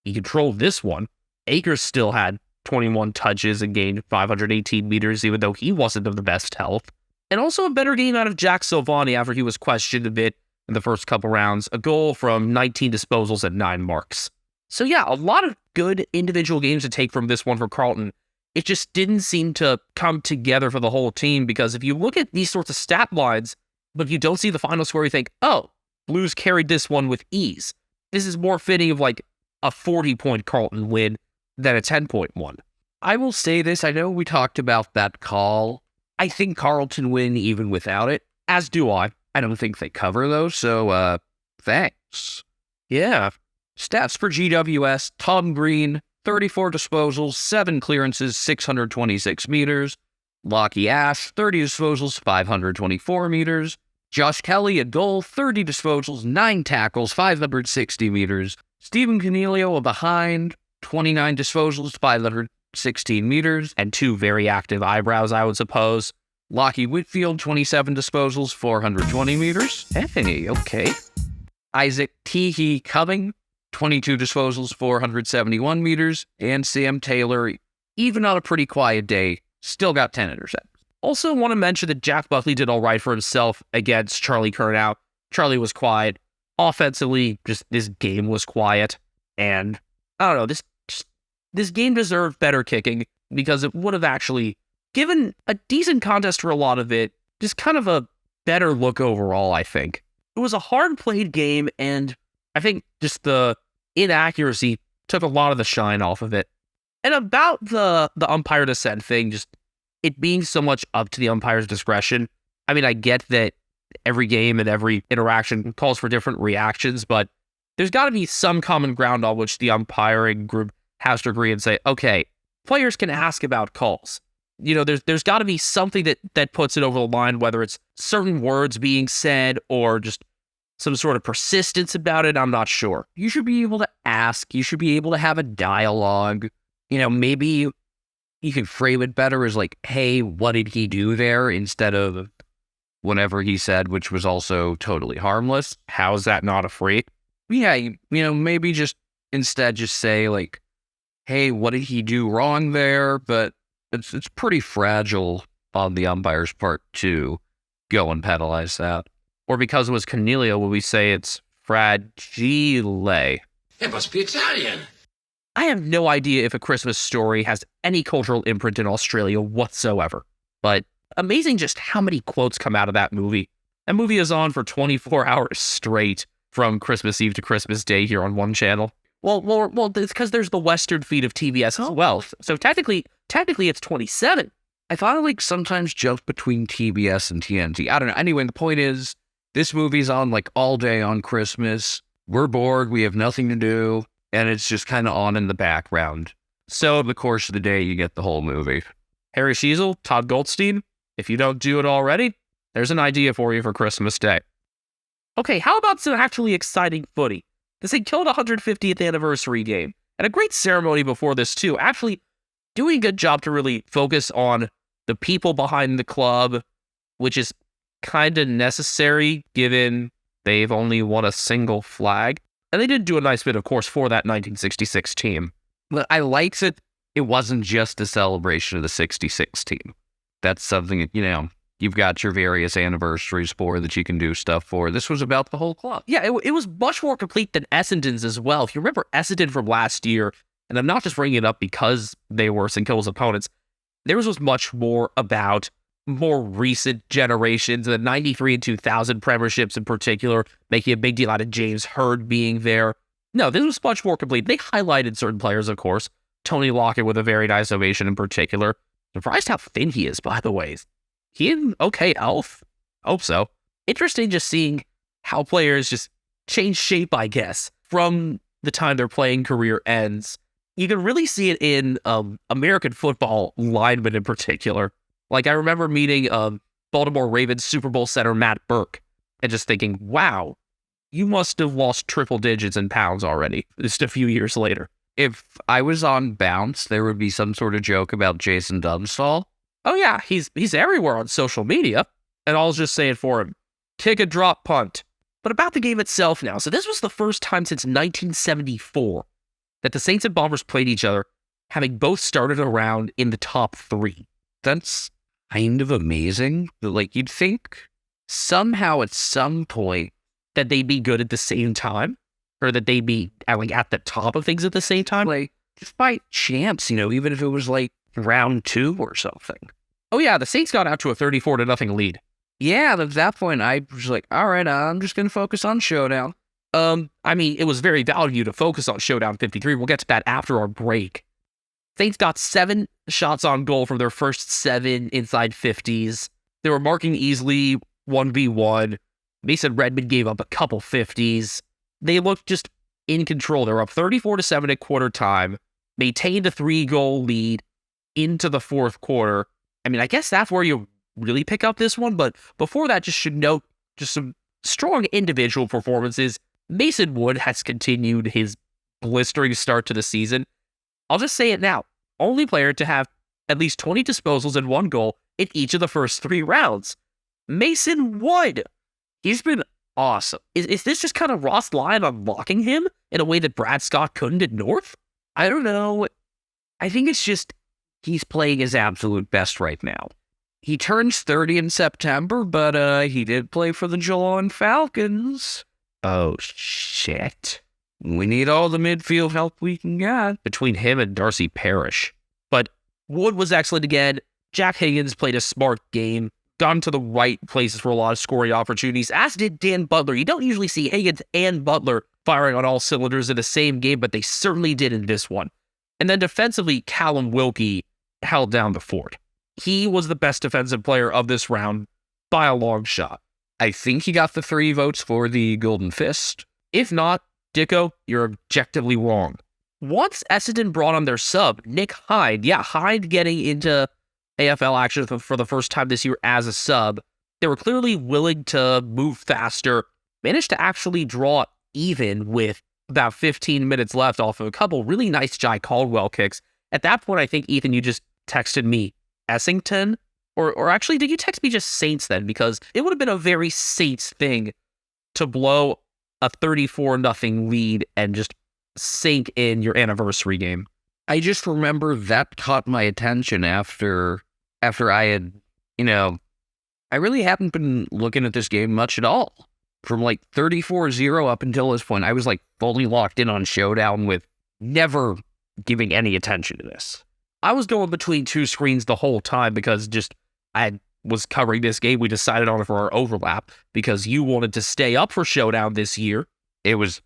He controlled this one. Akers still had 21 touches and gained 518 meters, even though he wasn't of the best health. And also a better game out of Jack Silvani after he was questioned a bit in the first couple rounds. A goal from 19 disposals and 9 marks. So yeah, a lot of good individual games to take from this one for Carlton. It just didn't seem to come together for the whole team, because if you look at these sorts of stat lines, but if you don't see the final score, you think, oh, Blues carried this one with ease. This is more fitting of like a 40-point Carlton win than a 10-point one. I will say this, I know we talked about that call. I think Carlton win even without it, as do I. I don't think they cover though, so thanks. Yeah. Stats for GWS, Tom Green, 34 disposals, 7 clearances, 626 meters. Lockie Ash, 30 disposals, 524 meters. Josh Kelly, a goal, 30 disposals, 9 tackles, 560 meters. Stephen Cornelio, a behind, 29 disposals, 516 meters. And 2 very active eyebrows, I would suppose. Lockie Whitfield, 27 disposals, 420 meters. Hey, okay. Isaac Teehee Cumming, 22 disposals, 471 meters. And Sam Taylor, even on a pretty quiet day, still got 10 interceptions. Also want to mention that Jack Buckley did all right for himself against Charlie Curnow. Charlie was quiet. Offensively, just this game was quiet. And I don't know, this game deserved better kicking, because it would have actually given a decent contest for a lot of it. Just kind of a better look overall, I think. It was a hard-played game, and I think just the inaccuracy took a lot of the shine off of it. And about the umpire dissent thing, just it being so much up to the umpire's discretion. I mean, I get that every game and every interaction calls for different reactions, but there's got to be some common ground on which the umpiring group has to agree and say, okay, players can ask about calls. There's got to be something that puts it over the line, whether it's certain words being said or just some sort of persistence about it. I'm not sure. You should be able to ask. You should be able to have a dialogue. Maybe you could frame it better as like, hey, what did he do there? Instead of whatever he said, which was also totally harmless. How is that not a free? Yeah, maybe just instead just say like, hey, what did he do wrong there? But it's pretty fragile on the umpire's part to go and penalize that. Or because it was Cornelio, would we say it's fragile? It must be Italian. I have no idea if A Christmas Story has any cultural imprint in Australia whatsoever. But amazing just how many quotes come out of that movie. That movie is on for 24 hours straight from Christmas Eve to Christmas Day here on one channel. Well, it's because there's the Western feed of TBS as well. So technically it's 27. I thought I sometimes jumped between TBS and TNT. I don't know. Anyway, the point is, this movie's on all day on Christmas. We're bored. We have nothing to do. And it's just kind of on in the background. So over the course of the day, you get the whole movie. Harry Sheezel, Todd Goldstein, if you don't do it already, there's an idea for you for Christmas Day. Okay, how about some actually exciting footy? The St. Kilda 150th anniversary game. And a great ceremony before this too. Actually doing a good job to really focus on the people behind the club, which is kind of necessary given they've only won a single flag. And they did do a nice bit, of course, for that 1966 team. But I liked that it wasn't just a celebration of the 66 team. That's something that, you've got your various anniversaries for that you can do stuff for. This was about the whole club. Yeah, it was much more complete than Essendon's as well. If you remember Essendon from last year, and I'm not just bringing it up because they were St. Kilda's opponents, theirs was much more about more recent generations, the 93 and 2000 premierships in particular, making a big deal out of James Hird being there. No, this was much more complete. They highlighted certain players, of course. Tony Lockett with a very nice ovation in particular. Surprised how thin he is, by the way. He in okay health? Hope so. Interesting just seeing how players just change shape, I guess, from the time their playing career ends. You can really see it in American football linemen in particular. Like, I remember meeting Baltimore Ravens Super Bowl center Matt Burke and just thinking, wow, you must have lost triple digits in pounds already, just a few years later. If I was on Bounce, there would be some sort of joke about Jason Dunstall. Oh yeah, he's everywhere on social media, and I'll just say it for him. Kick a drop punt. But about the game itself now. So this was the first time since 1974 that the Saints and Bombers played each other, having both started around in the top 3. That's kind of amazing. Like, you'd think somehow at some point that they'd be good at the same time, or that they'd be like at the top of things at the same time. Like, just by chance, even if it was like round 2 or something. Oh yeah, the Saints got out to a 34-0 lead. Yeah, at that point, I was like, all right, I'm just going to focus on Showdown. I mean, it was very valuable to focus on Showdown 53. We'll get to that after our break. Saints got 7 shots on goal from their first 7 inside 50s. They were marking easily 1v1. Mason Redmond gave up a couple 50s. They looked just in control. They were up 34-7 at quarter time, maintained a 3-goal lead into the fourth quarter. I mean, I guess that's where you really pick up this one, but before that, just should note just some strong individual performances. Mason Wood has continued his blistering start to the season. I'll just say it now. Only player to have at least 20 disposals and 1 goal in each of the first 3 rounds. Mason Wood. He's been awesome. Is this just kind of Ross Lyon unlocking him in a way that Brad Scott couldn't at North? I don't know. I think it's just he's playing his absolute best right now. He turns 30 in September, but he did play for the Geelong Falcons. Oh, shit. We need all the midfield help we can get. Between him and Darcy Parish. But Wood was excellent again. Jack Higgins played a smart game. Gone to the right places for a lot of scoring opportunities, as did Dan Butler. You don't usually see Higgins and Butler firing on all cylinders in the same game, but they certainly did in this one. And then defensively, Callum Wilkie held down the fort. He was the best defensive player of this round by a long shot. I think he got the 3 votes for the Golden Fist. If not, Dicko, you're objectively wrong. Once Essendon brought on their sub, Nick Hyde, Hyde getting into AFL action for the first time this year as a sub, they were clearly willing to move faster, managed to actually draw even with about 15 minutes left off of a couple really nice Jai Caldwell kicks. At that point, I think, Ethan, you just texted me Essington, or actually, did you text me just Saints then? Because it would have been a very Saints thing to blow a 34-0 lead and just sink in your anniversary game. I just remember that caught my attention after I had, I really hadn't been looking at this game much at all. From like 34-0 up until this point, I was like fully locked in on Showdown with never giving any attention to this. I was going between 2 screens the whole time because I was covering this game. We decided on it for our overlap because you wanted to stay up for Showdown this year. It was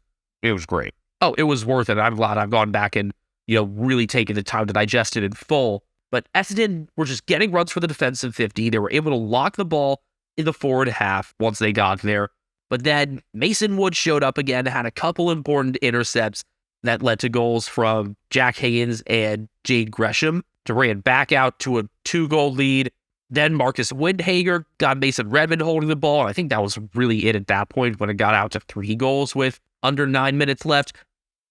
great. Oh, it was worth it. I'm glad I've gone back and, really taken the time to digest it in full. But Essendon were just getting runs for the defensive 50. They were able to lock the ball in the forward half once they got there. But then Mason Wood showed up again, had a couple important intercepts that led to goals from Jack Higgins and Jade Gresham to ran back out to a 2-goal lead. Then Marcus Windhager got Mason Redmond holding the ball. And I think that was really it at that point when it got out to 3 goals with under 9 minutes left.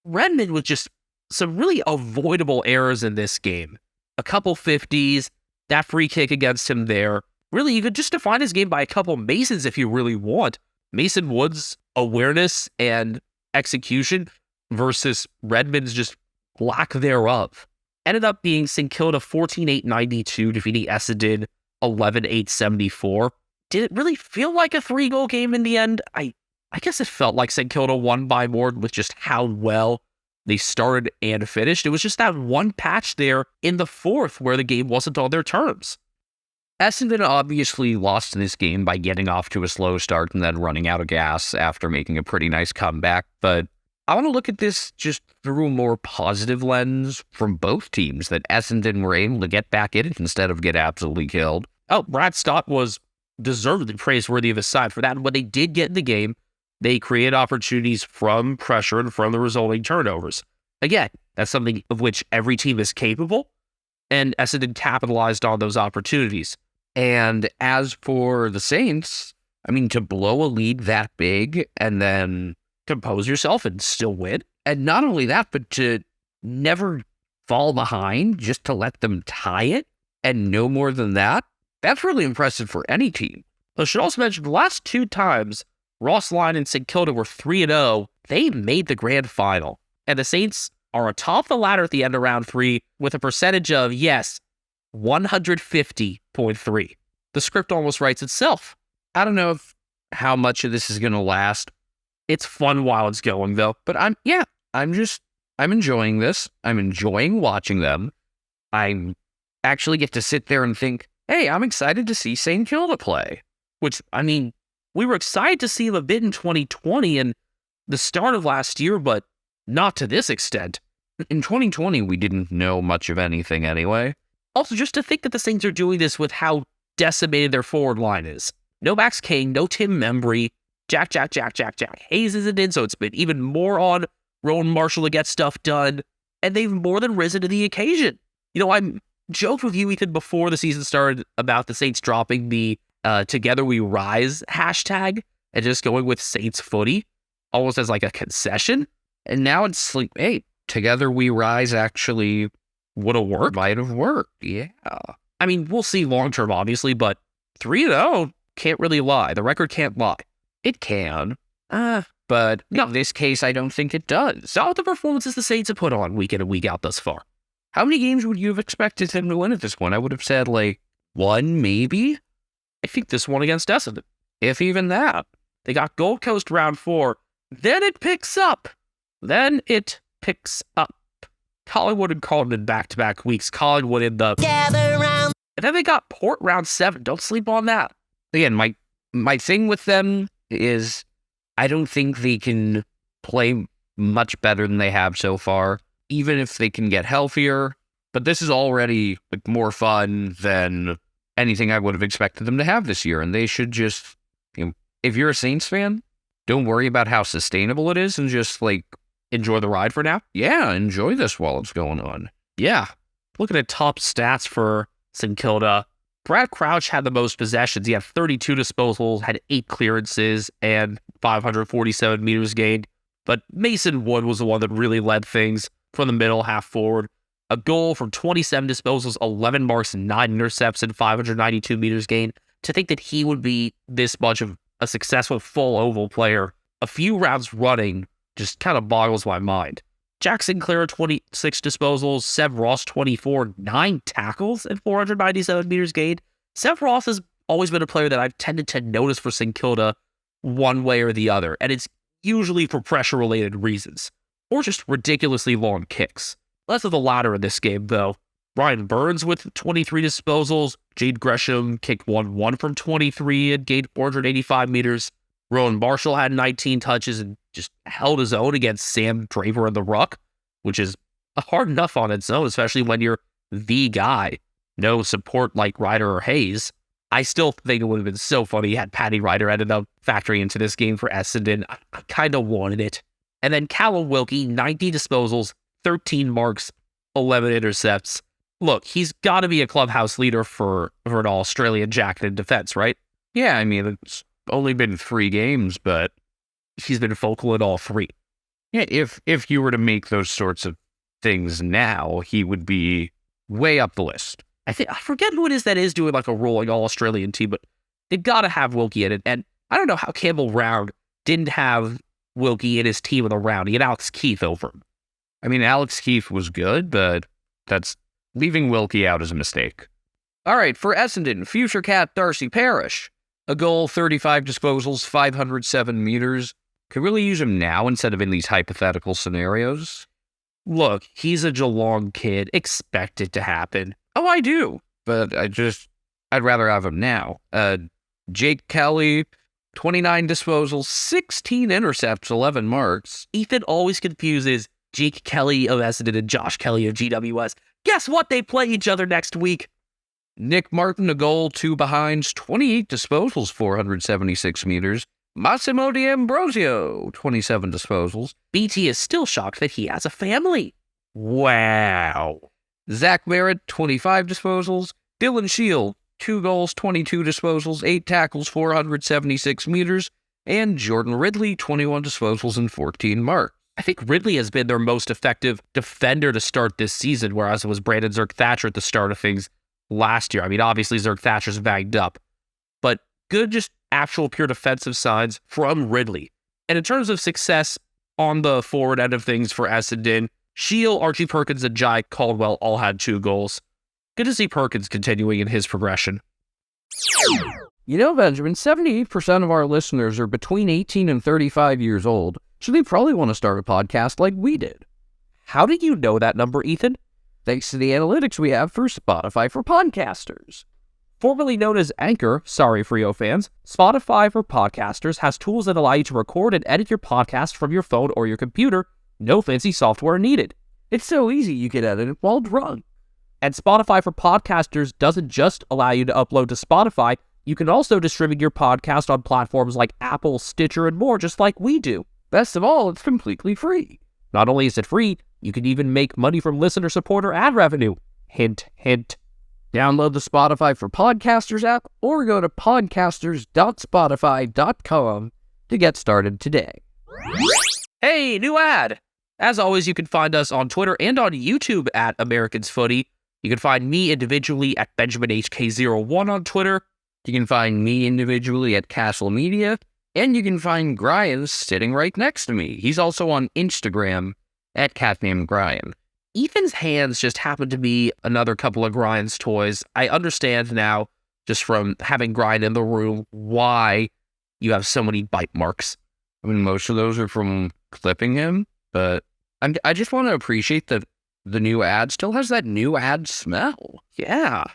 Redmond was just some really avoidable errors in this game. A couple 50s, that free kick against him there. Really, you could just define his game by a couple Masons if you really want. Mason Wood's awareness and execution versus Redmond's just lack thereof. Ended up being St Kilda 14-8-92, defeating Essendon 11-8-74. Did it really feel like a 3-goal game in the end? I guess it felt like St Kilda won by more with just how well they started and finished. It was just that one patch there in the fourth where the game wasn't on their terms. Essendon obviously lost this game by getting off to a slow start and then running out of gas after making a pretty nice comeback, but I want to look at this just through a more positive lens from both teams, that Essendon were able to get back in it instead of get absolutely killed. Oh, Brad Stott was deservedly praiseworthy of his side for that. And when they did get in the game, they created opportunities from pressure and from the resulting turnovers. Again, that's something of which every team is capable, and Essendon capitalized on those opportunities. And as for the Saints, I mean, to blow a lead that big and then Compose yourself and still win. and not only that, but to never fall behind, just to let them tie it and no more than that, that's really impressive for any team. I should also mention the last 2 times Ross Lyon and St. Kilda were 3-0, they made the grand final. And the Saints are atop the ladder at the end of round 3 with a percentage of, yes, 150.3. The script almost writes itself. I don't know how much of this is going to last, It's fun while it's going, though. but I'm enjoying this. I'm enjoying watching them. I actually get to sit there and think, hey, I'm excited to see St. Kilda play. Which, I mean, we were excited to see him a bit in 2020 and the start of last year, but not to this extent. In 2020, we didn't know much of anything anyway. Also, just to think that the Saints are doing this with how decimated their forward line is. No Max King, no Tim Membry, Jack Hayes isn't in, so it's been even more on Rowan Marshall to get stuff done, and they've more than risen to the occasion. You know, I joked with you, Ethan, before the season started about the Saints dropping the Together We Rise hashtag and just going with Saints Footy, almost as like a concession. And now it's like, hey, Together We Rise actually Would have worked. might have worked. Yeah. I mean, we'll see long term, obviously, but 3-0 can't really lie. The record can't lie. It can. But in this case, I don't think it does. Not the performances the Saints have put on week in and week out thus far. How many games would you have expected them to win at this point? I would have said, like, 1, maybe? I think this one against Essendon. If even that. They got Gold Coast round 4. Then it picks up. Collingwood and Carlton back-to-back weeks. Collingwood in the gather round. And then they got Port round 7. Don't sleep on that. Again, my thing with them is I don't think they can play much better than they have so far, even if they can get healthier. But this is already like more fun than anything I would have expected them to have this year. And they should just, if you're a Saints fan, don't worry about how sustainable it is and just like, Enjoy the ride for now. yeah, enjoy this while it's going on. Yeah. Looking at top stats for St. Kilda, Brad Crouch had the most possessions. He had 32 disposals, had 8 clearances, and 547 meters gained. But Mason Wood was the one that really led things from the middle, half forward. A goal from 27 disposals, 11 marks, and 9 intercepts, and 592 meters gained. To think that he would be this much of a successful full oval player a few rounds running just kind of boggles my mind. Jack Sinclair, 26 disposals. Seb Ross, 24, 9 tackles, and 497 meters gained. Seb Ross has always been a player that I've tended to notice for St. Kilda one way or the other, and it's usually for pressure-related reasons, or just ridiculously long kicks. Less of the latter in this game, though. Ryan Burns with 23 disposals. Jade Gresham kicked 1-1 from 23 and gained 485 meters. Rowan Marshall had 19 touches and just held his own against Sam Draper in the ruck, which is hard enough on its own, especially when you're the guy. No support like Ryder or Hayes. I still think it would have been so funny had Paddy Ryder ended up factoring into this game for Essendon. I kind of wanted it. And then Callum Wilkie, 90 disposals, 13 marks, 11 intercepts. Look, he's got to be a clubhouse leader for an Australian jacket in defense, right? Yeah, I mean, it's only been 3 games, but He's been focal in all 3. yeah, if you were to make those sorts of things now, he would be way up the list. I forget who it is that is doing like a rolling all-Australian team, but they've got to have Wilkie in it. And I don't know how Campbell Round didn't have Wilkie in his team in the round. He had Alex Keith over him. I mean, Alex Keith was good, but that's leaving Wilkie out is a mistake. All right, for Essendon, future cat Darcy Parish. A goal, 35 disposals, 507 meters. Could really use him now instead of in these hypothetical scenarios. Look, he's a Geelong kid. Expect it to happen. Oh, I do, but I'd rather have him now. Jake Kelly, 29 disposals, 16 intercepts, 11 marks. Ethan always confuses Jake Kelly of Essendon and Josh Kelly of GWS. Guess what? They play each other next week. Nick Martin, a goal, 2 behinds, 28 disposals, 476 meters. Massimo D'Ambrosio, 27 disposals. BT is still shocked that he has a family. Wow. Zach Merritt, 25 disposals. Dylan Shield, 2 goals, 22 disposals, 8 tackles, 476 meters. And Jordan Ridley, 21 disposals and 14 marks. I think Ridley has been their most effective defender to start this season, whereas it was Brandon Zerk-Thatcher at the start of things last year. I mean, obviously Zerk-Thatcher's banged up, but good just actual pure defensive signs from Ridley. And in terms of success on the forward end of things for Essendon, Shield, Archie Perkins, and Jai Caldwell all had 2 goals. Good to see Perkins continuing in his progression. You know, Benjamin, 78% of our listeners are between 18 and 35 years old, so they probably want to start a podcast like we did. How did you know that number, Ethan? Thanks to the analytics we have for Spotify for Podcasters. Formerly known as Anchor, sorry Frio fans, Spotify for Podcasters has tools that allow you to record and edit your podcast from your phone or your computer. No fancy software needed. It's so easy you can edit it while drunk. And Spotify for Podcasters doesn't just allow you to upload to Spotify, you can also distribute your podcast on platforms like Apple, Stitcher, and more, just like we do. Best of all, it's completely free. Not only is it free, you can even make money from listener support or ad revenue. Hint, hint. Download the Spotify for Podcasters app or go to podcasters.spotify.com to get started today. Hey, new ad! As always, you can find us on Twitter and on YouTube at Americans Footy. You can find me individually at BenjaminHK01 on Twitter. You can find me individually at Castle Media, and you can find Grian sitting right next to me. He's also on Instagram at CatNameGrian. Ethan's hands just happen to be another couple of Grian's toys. I understand now, just from having Grian in the room, why you have so many bite marks. I mean, most of those are from clipping him, but I just want to appreciate that the new ad still has that new ad smell. Yeah.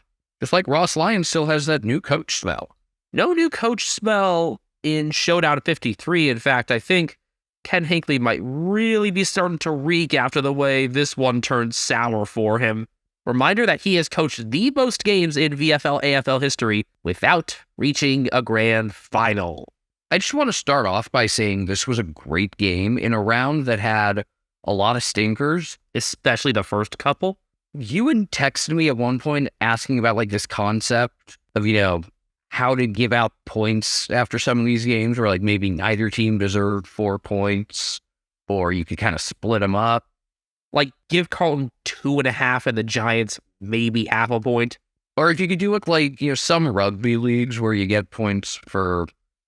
Just like Ross Lyon still has that new coach smell. No new coach smell in Showdown 53. In fact, I think Ken Hinckley might really be starting to reek after the way this one turned sour for him. Reminder that he has coached the most games in VFL AFL history without reaching a grand final. I just want to start off by saying this was a great game in a round that had a lot of stinkers, especially the first couple. You had texted me at one point asking about like this concept of, how to give out points after some of these games where like maybe neither team deserved 4 points or you could kind of split them up. Like give Carlton 2.5 and the Giants maybe half a point. Or if you could do it like, some rugby leagues where you get points for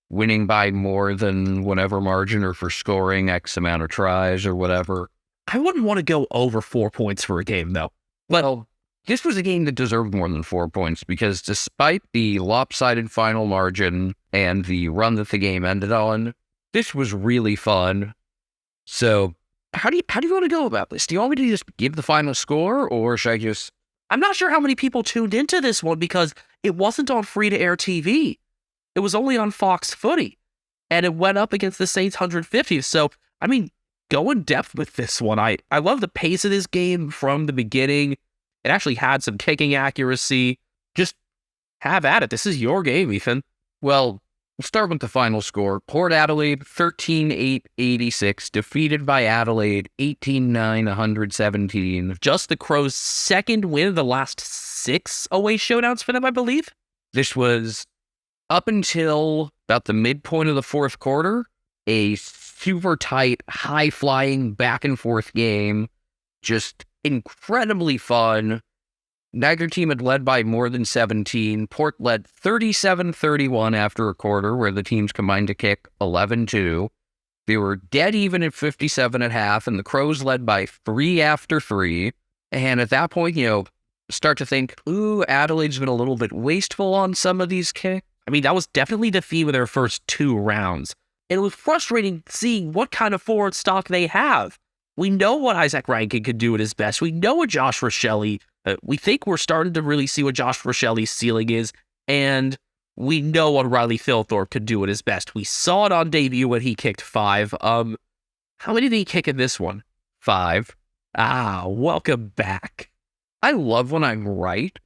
winning by more than whatever margin or for scoring X amount of tries or whatever. I wouldn't want to go over 4 points for a game though. Well, this was a game that deserved more than 4 points because despite the lopsided final margin and the run that the game ended on, this was really fun. So, how do you want to go about this? Do you want me to just give the final score, or should I just... I'm not sure how many people tuned into this one because it wasn't on free-to-air TV. It was only on Fox Footy, and it went up against the Saints 150. So, I mean, go in depth with this one. I love the pace of this game from the beginning. It actually had some kicking accuracy. Just have at it. This is your game, Ethan. Well, we'll start with the final score. Port Adelaide, 13-8-86, defeated by Adelaide, 18-9-117. Just the Crows' second win of the last 6 away showdowns for them, I believe. This was, up until about the midpoint of the fourth quarter, a super tight, high-flying, back-and-forth game. Just incredibly fun. Neither team had led by more than 17. Port led 37-31 after a quarter, where the teams combined to kick 11-2. They were dead even at 57 at half, and the Crows led by 3 after 3. And at that point, start to think, Adelaide's been a little bit wasteful on some of these kicks. I mean, that was definitely the theme of their first 2 rounds. And it was frustrating seeing what kind of forward stock they have. We know what Isaac Rankin could do at his best. We know what Josh Rochelle, we think we're starting to really see what Josh Rochelle's ceiling is. And we know what Riley Philthorpe could do at his best. We saw it on debut when he kicked 5. How many did he kick in this one? 5. Welcome back. I love when I'm right,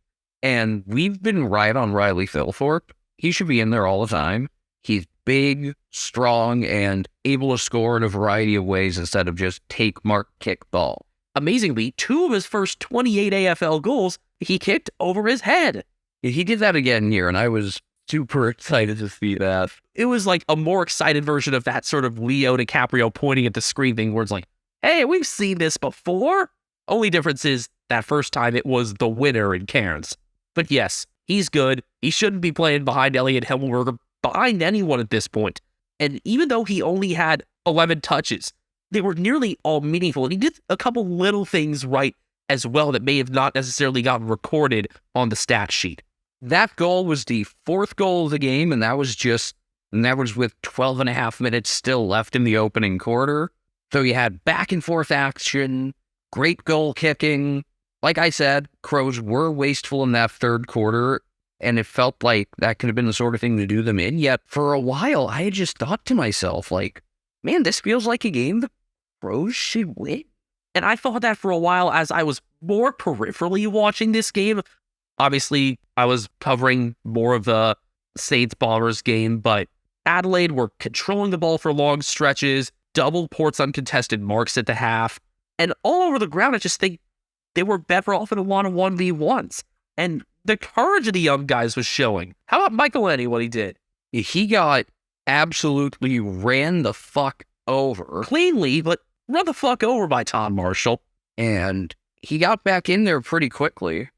and we've been right on Riley Philthorpe. He should be in there all the time. He's big, strong, and able to score in a variety of ways instead of just take, mark, kick, ball. Amazingly, 2 of his first 28 AFL goals, he kicked over his head. He did that again here, and I was super excited to see that. It was like a more excited version of that sort of Leo DiCaprio pointing at the screen thing where it's like, hey, we've seen this before. Only difference is that first time it was the winner in Cairns. But yes, he's good. He shouldn't be playing behind Elliot Himmelberger, behind anyone at this point. And even though he only had 11 touches, they were nearly all meaningful. And he did a couple little things right as well that may have not necessarily gotten recorded on the stat sheet. That goal was the 4th goal of the game, and that was with 12 and a half minutes still left in the opening quarter. So you had back and forth action, great goal kicking. Like I said, Crows were wasteful in that 3rd quarter, and it felt like that could have been the sort of thing to do them in. Yet for a while, I had just thought to myself, like, man, this feels like a game the Crows should win. And I thought that for a while as I was more peripherally watching this game. Obviously, I was covering more of the Saints-Bombers game, but Adelaide were controlling the ball for long stretches, double Port's uncontested marks at the half, and all over the ground, I just think they were better off in a lot of 1v1s. And the courage of the young guys was showing. How about Michael Lenny, what he did? He got absolutely ran the fuck over. Cleanly, but run the fuck over by Tom Marshall. And he got back in there pretty quickly.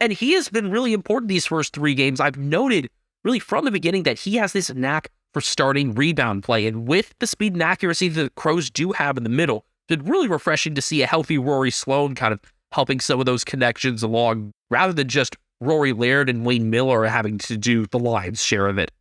And he has been really important these first 3 games. I've noted really from the beginning that he has this knack for starting rebound play. And with the speed and accuracy that the Crows do have in the middle, it's really refreshing to see a healthy Rory Sloan kind of helping some of those connections along, rather than just Rory Laird and Wayne Miller having to do the Lions' share of it.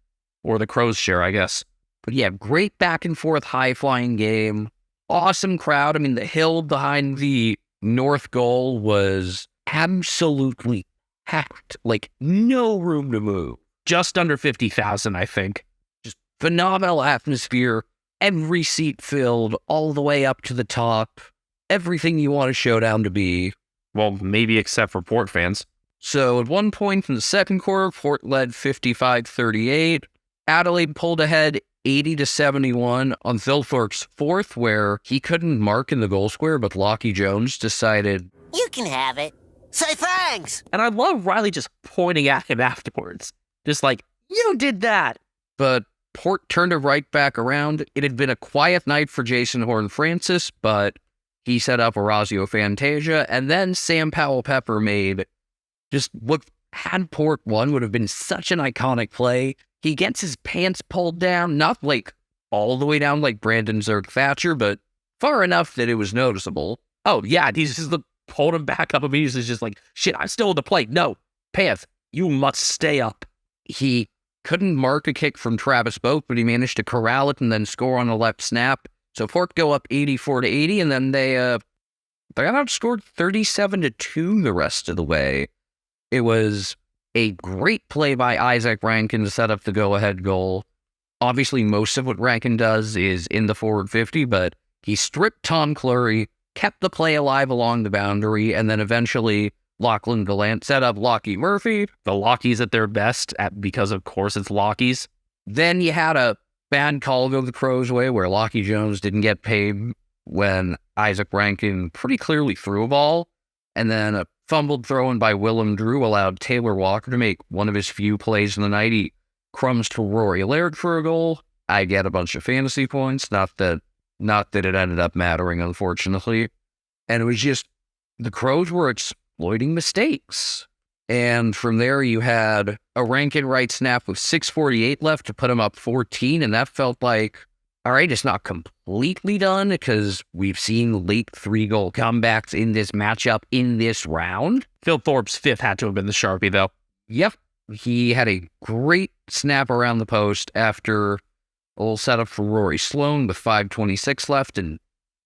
Or the Crows' share, I guess. But yeah, great back and forth high-flying game. Awesome crowd. I mean, the hill behind the north goal was absolutely packed, like no room to move. Just under 50,000, I think. Just phenomenal atmosphere. Every seat filled all the way up to the top. Everything you want a Showdown to be. Well, maybe except for Port fans. So at one point in the 2nd quarter, Port led 55-38. Adelaide pulled ahead 80-71 on Philthorpe's 4th, where he couldn't mark in the goal square, but Lockie Jones decided, you can have it. Say thanks! And I love Riley just pointing at him afterwards. Just like, you did that! But Port turned it right back around. It had been a quiet night for Jason Horne-Francis, but he set up Orazio Fantasia, and then Sam Powell-Pepper made just what had Port won would have been such an iconic play. He gets his pants pulled down, not like all the way down like Brandon Zerk-Thatcher, but far enough that it was noticeable. Oh yeah, he's just pulled him back up immediately. He's just like, shit, I'm still in the play. No, Pants, you must stay up. He couldn't mark a kick from Travis Boak, but he managed to corral it and then score on the left snap. So Port go up 84-80, and then they got outscored 37-2 the rest of the way. It was a great play by Isaac Rankin to set up the go-ahead goal. Obviously, most of what Rankin does is in the forward 50, but he stripped Tom Clurey, kept the play alive along the boundary, and then eventually Lachlan Gallant set up Lockie Murphy. The Lockies at their best, because of course it's Lockies. Then you had a bad call go the Crows' way where Lockie Jones didn't get paid when Isaac Rankin pretty clearly threw a ball, and then a fumbled throw in by Willem Drew allowed Taylor Walker to make one of his few plays in the night. He crumbs to Rory Laird for a goal. I get a bunch of fantasy points, not that it ended up mattering, unfortunately. And it was just, the Crows were exploiting mistakes. And from there, you had a Rankin right snap with 6:48 left to put him up 14, and that felt like, all right, it's not completely done because we've seen late 3-goal comebacks in this matchup in this round. Philthorpe's 5th had to have been the Sharpie, though. Yep. He had a great snap around the post after a little setup for Rory Sloan with 5:26 left, and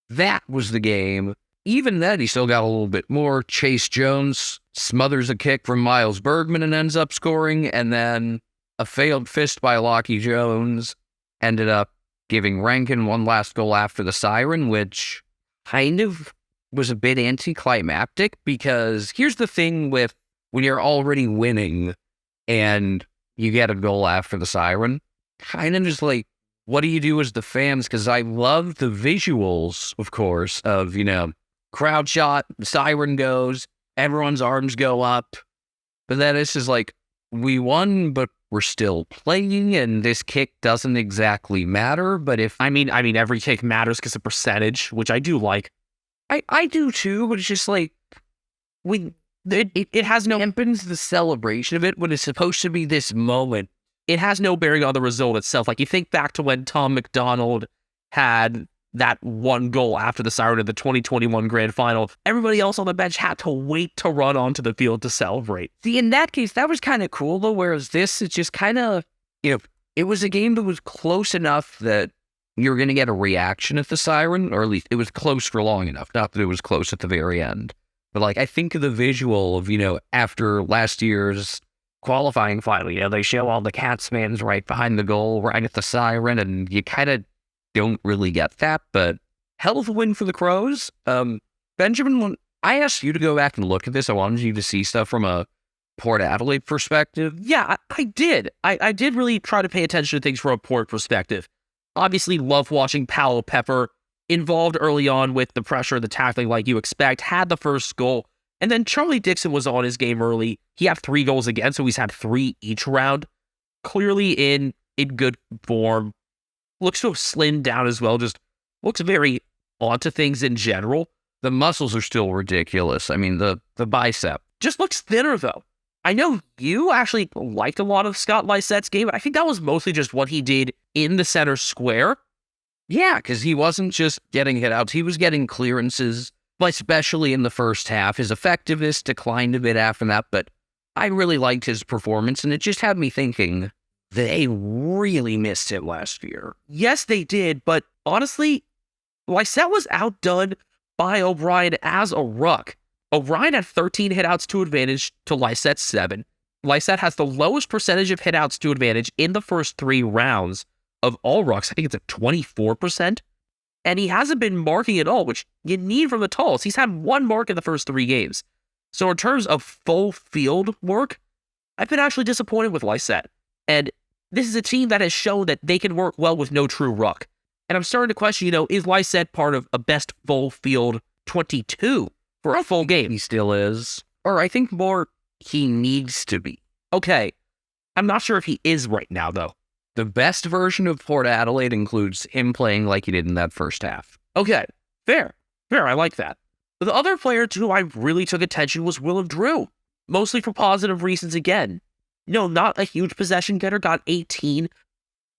that was the game. Even then, he still got a little bit more. Chase Jones smothers a kick from Miles Bergman and ends up scoring, and then A failed fist by Lockie Jones ended up giving Rankin one last goal after the siren, which kind of was a bit anticlimactic, because here's the thing with when you're already winning and you get a goal after the siren, kind of just like, what do you do as the fans? Because I love the visuals, of course, of, crowd shot, the siren goes, everyone's arms go up. But then it's just like, we won, but we're still playing, and this kick doesn't exactly matter. But I mean, every kick matters because of percentage, which I do like. I do too, but it's just like, it has no dampens the celebration of it when it's supposed to be this moment. It has no bearing on the result itself. Like, you think back to when Tom McDonald had that one goal after the siren in the 2021 grand final. Everybody else on the bench had to wait to run onto the field to celebrate. See, in that case, that was kind of cool, though, whereas this is just kind of, it was a game that was close enough that you're going to get a reaction at the siren, or at least it was close for long enough. Not that it was close at the very end. But, like, I think of the visual of, after last year's qualifying final, they show all the Cats fans right behind the goal, right at the siren, and you kind of don't really get that, but hell of a win for the Crows. Benjamin, when I asked you to go back and look at this, I wanted you to see stuff from a Port Adelaide perspective. Yeah, I did. I did really try to pay attention to things from a Port perspective. Obviously, love watching Paolo Pepper involved early on with the pressure, the tackling like you expect, had the first goal. And then Charlie Dixon was on his game early. He had 3 goals again, so he's had 3 each round. Clearly in good form. Looks to have slimmed down as well. Just looks very onto things in general. The muscles are still ridiculous. I mean, the bicep just looks thinner, though. I know you actually liked a lot of Scott Lysett's game, but I think that was mostly just what he did in the center square. Yeah, because he wasn't just getting hit outs. He was getting clearances, but especially in the first half. His effectiveness declined a bit after that, but I really liked his performance, and it just had me thinking, they really missed him last year. Yes, they did, but honestly, Lysett was outdone by O'Brien as a ruck. O'Brien had 13 hitouts to advantage to Lysett's 7. Lysett has the lowest percentage of hitouts to advantage in the first 3 rounds of all rucks. I think it's at 24%. And he hasn't been marking at all, which you need from the talls. He's had 1 mark in the first 3 games. So in terms of full field work, I've been actually disappointed with Lysett. And this is a team that has shown that they can work well with no true ruck. And I'm starting to question, is Lysett part of a best full field 22 for a full game? He still is. Or I think more he needs to be. Okay. I'm not sure if he is right now, though. The best version of Port Adelaide includes him playing like he did in that first half. Okay. Fair. I like that. The other player to who I really took attention was Willem Drew. Mostly for positive reasons again. Not a huge possession getter, got 18,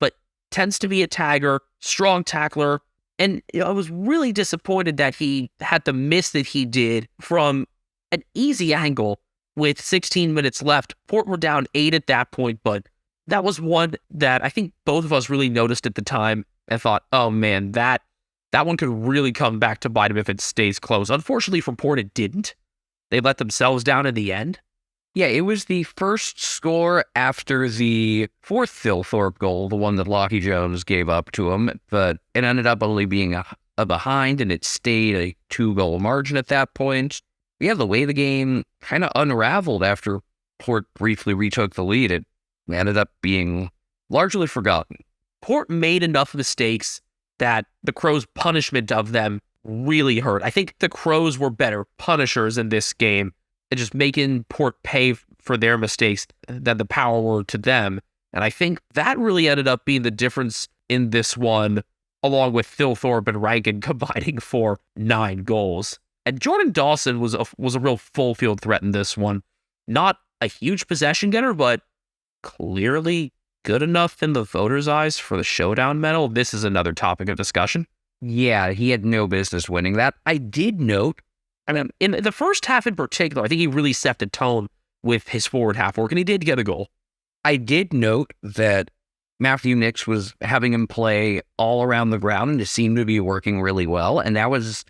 but tends to be a tagger, strong tackler, and I was really disappointed that he had the miss that he did from an easy angle with 16 minutes left. Port were down 8 at that point, but that was one that I think both of us really noticed at the time and thought, oh man, that one could really come back to bite him if it stays close. Unfortunately for Port, it didn't. They let themselves down in the end. Yeah, it was the first score after the 4th Phil Thorpe goal, the one that Lockie Jones gave up to him, but it ended up only being a behind, and it stayed a 2-goal margin at that point. Yeah, the way the game kind of unraveled after Port briefly retook the lead, it ended up being largely forgotten. Port made enough mistakes that the Crows' punishment of them really hurt. I think the Crows were better punishers in this game, and just making Port pay for their mistakes than the Power were to them. And I think that really ended up being the difference in this one, along with Phil Thorpe and Rankin combining for 9 goals. And Jordan Dawson was a real full field threat in this one. Not a huge possession getter, but clearly good enough in the voters' eyes for the Showdown medal. This is another topic of discussion. Yeah, he had no business winning that. I did note, in the first half in particular, I think he really set the tone with his forward half work, and he did get a goal. I did note that Matthew Nix was having him play all around the ground, and it seemed to be working really well, and that was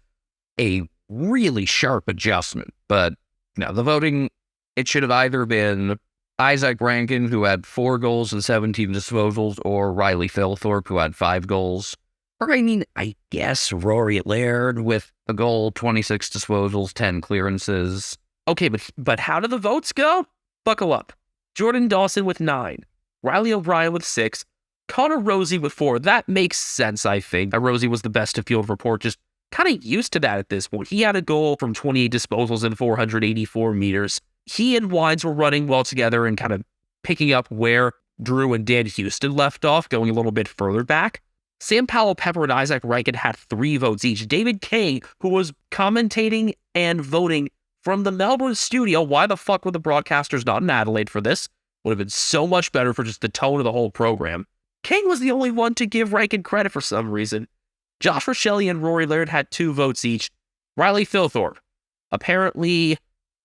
a really sharp adjustment. But no, the voting, it should have either been Isaac Rankin, who had 4 goals and 17 disposals, or Riley Philthorpe, who had 5 goals. Or, I guess Rory Laird with a goal, 26 disposals, 10 clearances. Okay, but how do the votes go? Buckle up. Jordan Dawson with 9. Riley O'Brien with 6. Connor Rosie with 4. That makes sense, I think. Rosie was the best to field report, just kind of used to that at this point. He had a goal from 28 disposals and 484 meters. He and Wines were running well together and kind of picking up where Drew and Dan Houston left off, going a little bit further back. Sam Powell-Pepper and Isaac Rankin had 3 votes each. David Kay, who was commentating and voting from the Melbourne studio, why the fuck were the broadcasters not in Adelaide for this? Would have been so much better for just the tone of the whole program. King was the only one to give Rankin credit for some reason. Josh Rochelle and Rory Laird had 2 votes each. Riley Philthorpe. Apparently,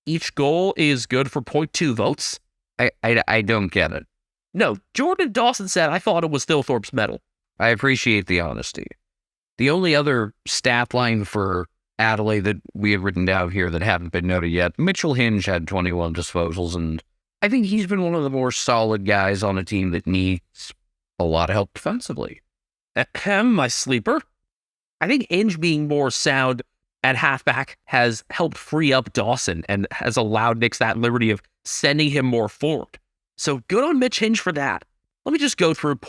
each goal is good for 0.2 votes. I don't get it. No, Jordan Dawson said, I thought it was Philthorpe's medal. I appreciate the honesty. The only other stat line for Adelaide that we have written down here that haven't been noted yet, Mitchell Hinge had 21 disposals, and I think he's been one of the more solid guys on a team that needs a lot of help defensively. My sleeper. I think Hinge being more sound at halfback has helped free up Dawson and has allowed Knicks that liberty of sending him more forward. So good on Mitch Hinge for that. Let me just go through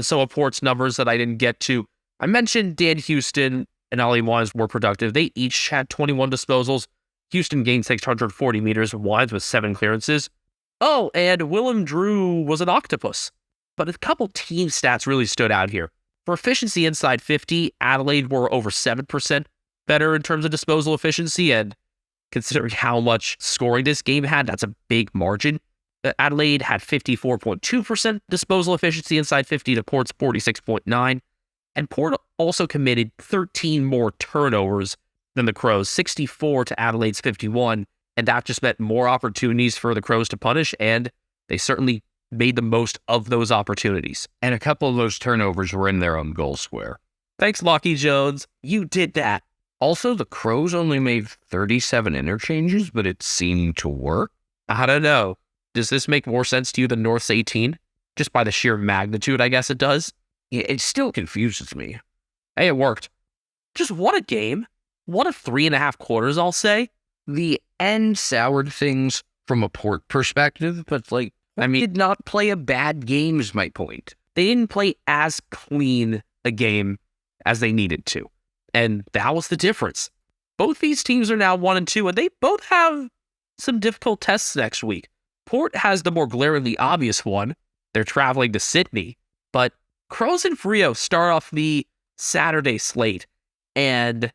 some of Port's numbers that I didn't get to. I mentioned Dan Houston and Ollie Wines were productive. They each had 21 disposals. Houston gained 640 meters, Wines with 7 clearances. Oh, and Willem Drew was an octopus. But a couple team stats really stood out here. For efficiency inside 50, Adelaide were over 7% better in terms of disposal efficiency, and considering how much scoring this game had, that's a big margin. Adelaide had 54.2% disposal efficiency inside 50 to Port's 46.9%. And Port also committed 13 more turnovers than the Crows, 64 to Adelaide's 51. And that just meant more opportunities for the Crows to punish, and they certainly made the most of those opportunities. And a couple of those turnovers were in their own goal square. Thanks, Lockie Jones. You did that. Also, the Crows only made 37 interchanges, but it seemed to work. I don't know. Does this make more sense to you than North's 18? Just by the sheer magnitude, I guess it does. Yeah, it still confuses me. Hey, it worked. Just what a game. What a 3.5 quarters, I'll say. The end soured things from a Port perspective, but did not play a bad game is my point. They didn't play as clean a game as they needed to. And that was the difference. Both these teams are now 1-2, and they both have some difficult tests next week. Port has the more glaringly obvious one. They're traveling to Sydney. But Crows and Freo start off the Saturday slate. And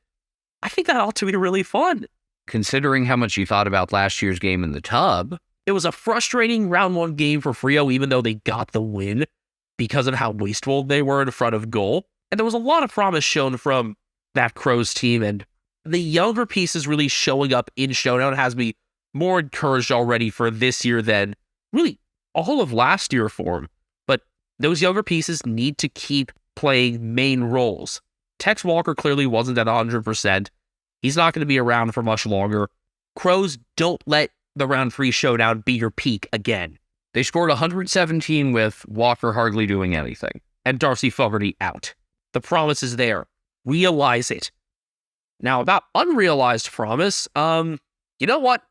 I think that ought to be really fun. Considering how much you thought about last year's game in the tub. It was a frustrating round 1 game for Freo, even though they got the win because of how wasteful they were in front of goal. And there was a lot of promise shown from that Crows team. And the younger pieces really showing up in Showdown has me more encouraged already for this year than really all of last year for him. But those younger pieces need to keep playing main roles. Tex Walker clearly wasn't at 100%. He's not going to be around for much longer. Crows, don't let the round 3 showdown be your peak again. They scored 117 with Walker hardly doing anything. And Darcy Fogarty out. The promise is there. Realize it. Now, about unrealized promise, you know what?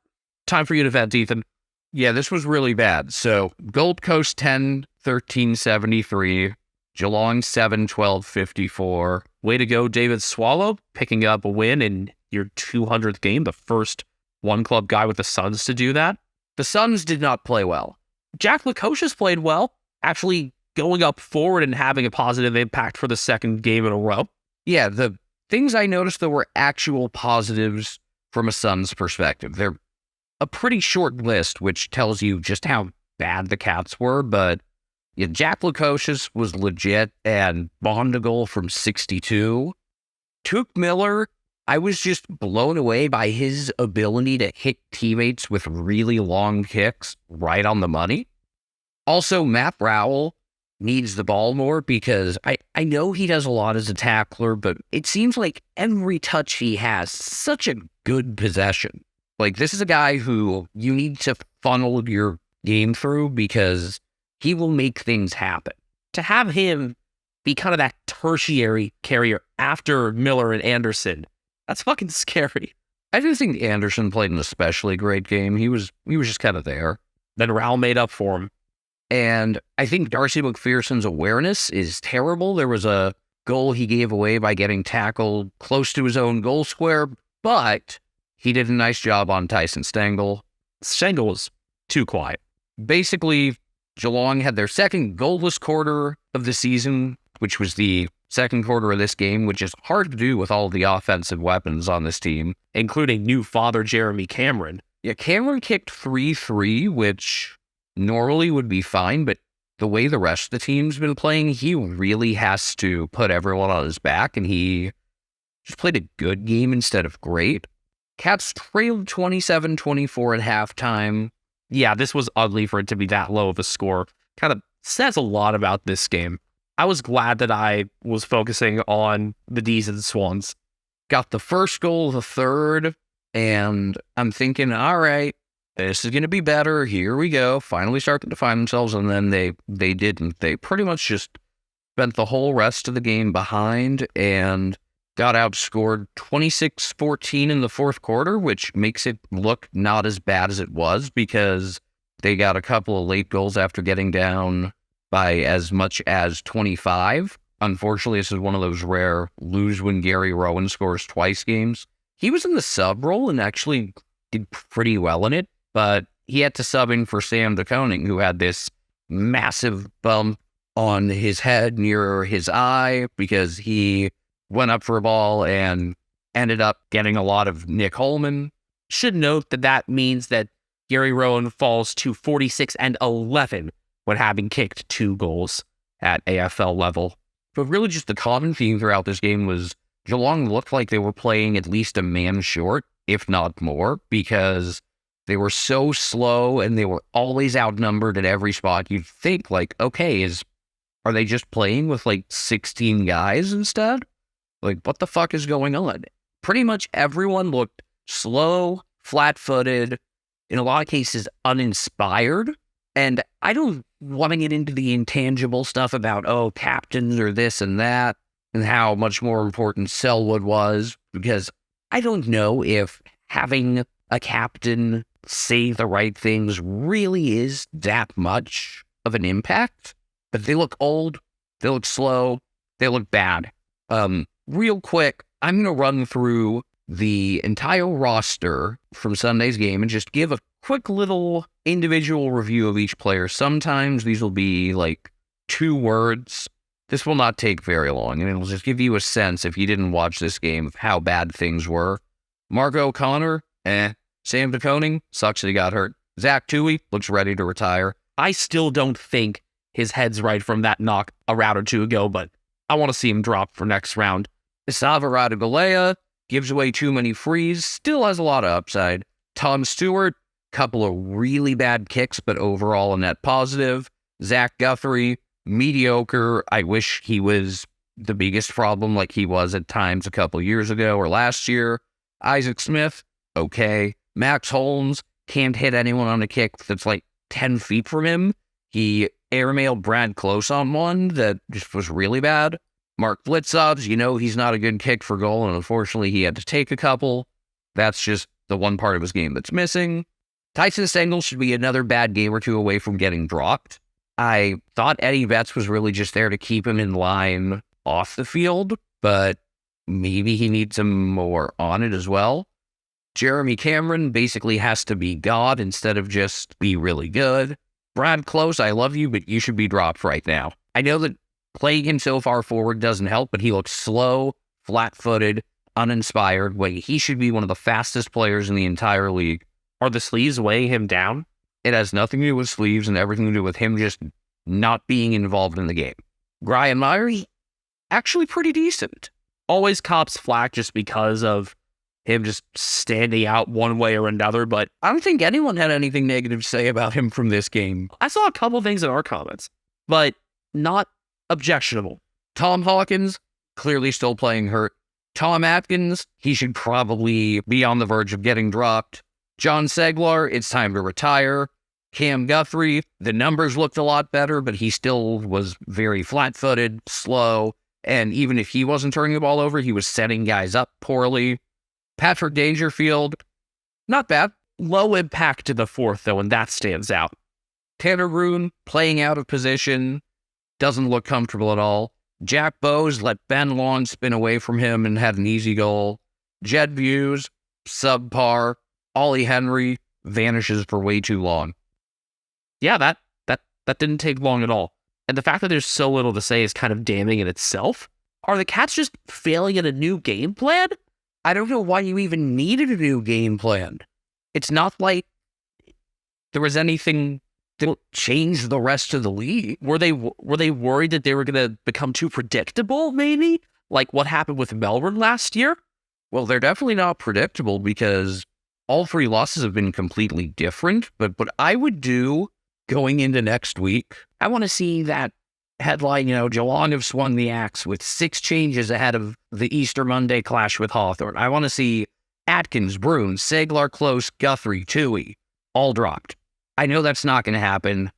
Time for you to vent, Ethan. Yeah, this was really bad. So, Gold Coast 10, 1373. Geelong 7, 1254. Way to go, David Swallow, picking up a win in your 200th game, the first one-club guy with the Suns to do that. The Suns did not play well. Jack Lukosius played well, actually going up forward and having a positive impact for the second game in a row. Yeah, the things I noticed that were actual positives from a Suns perspective. They're a pretty short list, which tells you just how bad the Cats were, but yeah, Jack Lukosius was legit, and Bondigal from 62. Took Miller, I was just blown away by his ability to hit teammates with really long kicks right on the money. Also, Matt Rowell needs the ball more because I know he does a lot as a tackler, but it seems like every touch he has such a good possession. Like, this is a guy who you need to funnel your game through because he will make things happen. To have him be kind of that tertiary carrier after Miller and Anderson, that's fucking scary. I do think Anderson played an especially great game. He was just kind of there. Then Raul made up for him. And I think Darcy McPherson's awareness is terrible. There was a goal he gave away by getting tackled close to his own goal square, but he did a nice job on Tyson Stengel. Stengel was too quiet. Basically, Geelong had their second goalless quarter of the season, which was the second quarter of this game, which is hard to do with all the offensive weapons on this team, including new father Jeremy Cameron. Yeah, Cameron kicked 3-3, which normally would be fine, but the way the rest of the team's been playing, he really has to put everyone on his back, and he just played a good game instead of great. Cats trailed 27-24 at halftime. Yeah, this was ugly for it to be that low of a score. Kind of says a lot about this game. I was glad that I was focusing on the D's and Swans. Got the first goal of the third, and I'm thinking, all right, this is going to be better. Here we go. Finally starting to find themselves, and then they didn't. They pretty much just spent the whole rest of the game behind and got outscored 26-14 in the fourth quarter, which makes it look not as bad as it was because they got a couple of late goals after getting down by as much as 25. Unfortunately, this is one of those rare lose when Gary Rowan scores twice games. He was in the sub role and actually did pretty well in it, but he had to sub in for Sam DeConing, who had this massive bump on his head near his eye because he went up for a ball and ended up getting a lot of Nick Holman. Should note that that means that Gary Rowan falls to 46-11 when having kicked 2 goals at AFL level. But really just the common theme throughout this game was Geelong looked like they were playing at least a man short, if not more, because they were so slow and they were always outnumbered at every spot. You'd think, like, okay, are they just playing with like 16 guys instead? Like, what the fuck is going on? Pretty much everyone looked slow, flat-footed, in a lot of cases uninspired. And I don't want to get into the intangible stuff about, captains or this and that, and how much more important Selwood was, because I don't know if having a captain say the right things really is that much of an impact. But they look old, they look slow, they look bad. Real quick, I'm going to run through the entire roster from Sunday's game and just give a quick little individual review of each player. Sometimes these will be like 2 words. This will not take very long, and it'll just give you a sense, if you didn't watch this game, of how bad things were. Mark O'Connor, Sam DeConing, sucks that he got hurt. Zach Toohey looks ready to retire. I still don't think his head's right from that knock a round or 2 ago, but I want to see him drop for next round. Jamarra Ugle-Hagan gives away too many frees, still has a lot of upside. Tom Stewart, couple of really bad kicks, but overall a net positive. Zach Guthrie, mediocre. I wish he was the biggest problem like he was at times a couple years ago or last year. Isaac Smith, okay. Max Holmes can't hit anyone on a kick that's like 10 feet from him. He airmailed Brad Close on one that just was really bad. Mark Blitzovs, he's not a good kick for goal, and unfortunately he had to take a couple. That's just the one part of his game that's missing. Tyson Stengel should be another bad game or 2 away from getting dropped. I thought Eddie Betts was really just there to keep him in line off the field, but maybe he needs him more on it as well. Jeremy Cameron basically has to be God instead of just be really good. Brad Close, I love you, but you should be dropped right now. I know that playing him so far forward doesn't help, but he looks slow, flat-footed, uninspired, when he should be one of the fastest players in the entire league. Are the sleeves weighing him down? It has nothing to do with sleeves and everything to do with him just not being involved in the game. Brian Myers, actually pretty decent. Always cops flack just because of him just standing out one way or another, but I don't think anyone had anything negative to say about him from this game. I saw a couple things in our comments, but not objectionable. Tom Hawkins, clearly still playing hurt. Tom Atkins, he should probably be on the verge of getting dropped. John Seglar, it's time to retire. Cam Guthrie, the numbers looked a lot better, but he still was very flat-footed, slow, and even if he wasn't turning the ball over, he was setting guys up poorly. Patrick Dangerfield, not bad. Low impact to the fourth, though, and that stands out. Tanner Roon, playing out of position, doesn't look comfortable at all. Jack Bowes let Ben Long spin away from him and had an easy goal. Jed Views, subpar. Ollie Henry vanishes for way too long. Yeah, that didn't take long at all. And the fact that there's so little to say is kind of damning in itself. Are the Cats just failing at a new game plan? I don't know why you even needed a new game plan. It's not like there was anything that changed the rest of the league. Were they worried that they were going to become too predictable, maybe? Like what happened with Melbourne last year? Well, they're definitely not predictable because all three losses have been completely different. But what I would do going into next week, I want to see that headline, Geelong have swung the axe with 6 changes ahead of the Easter Monday clash with Hawthorn. I want to see Atkins, Bruin, Seglar, Close, Guthrie, Toohey, all dropped. I know that's not going to happen.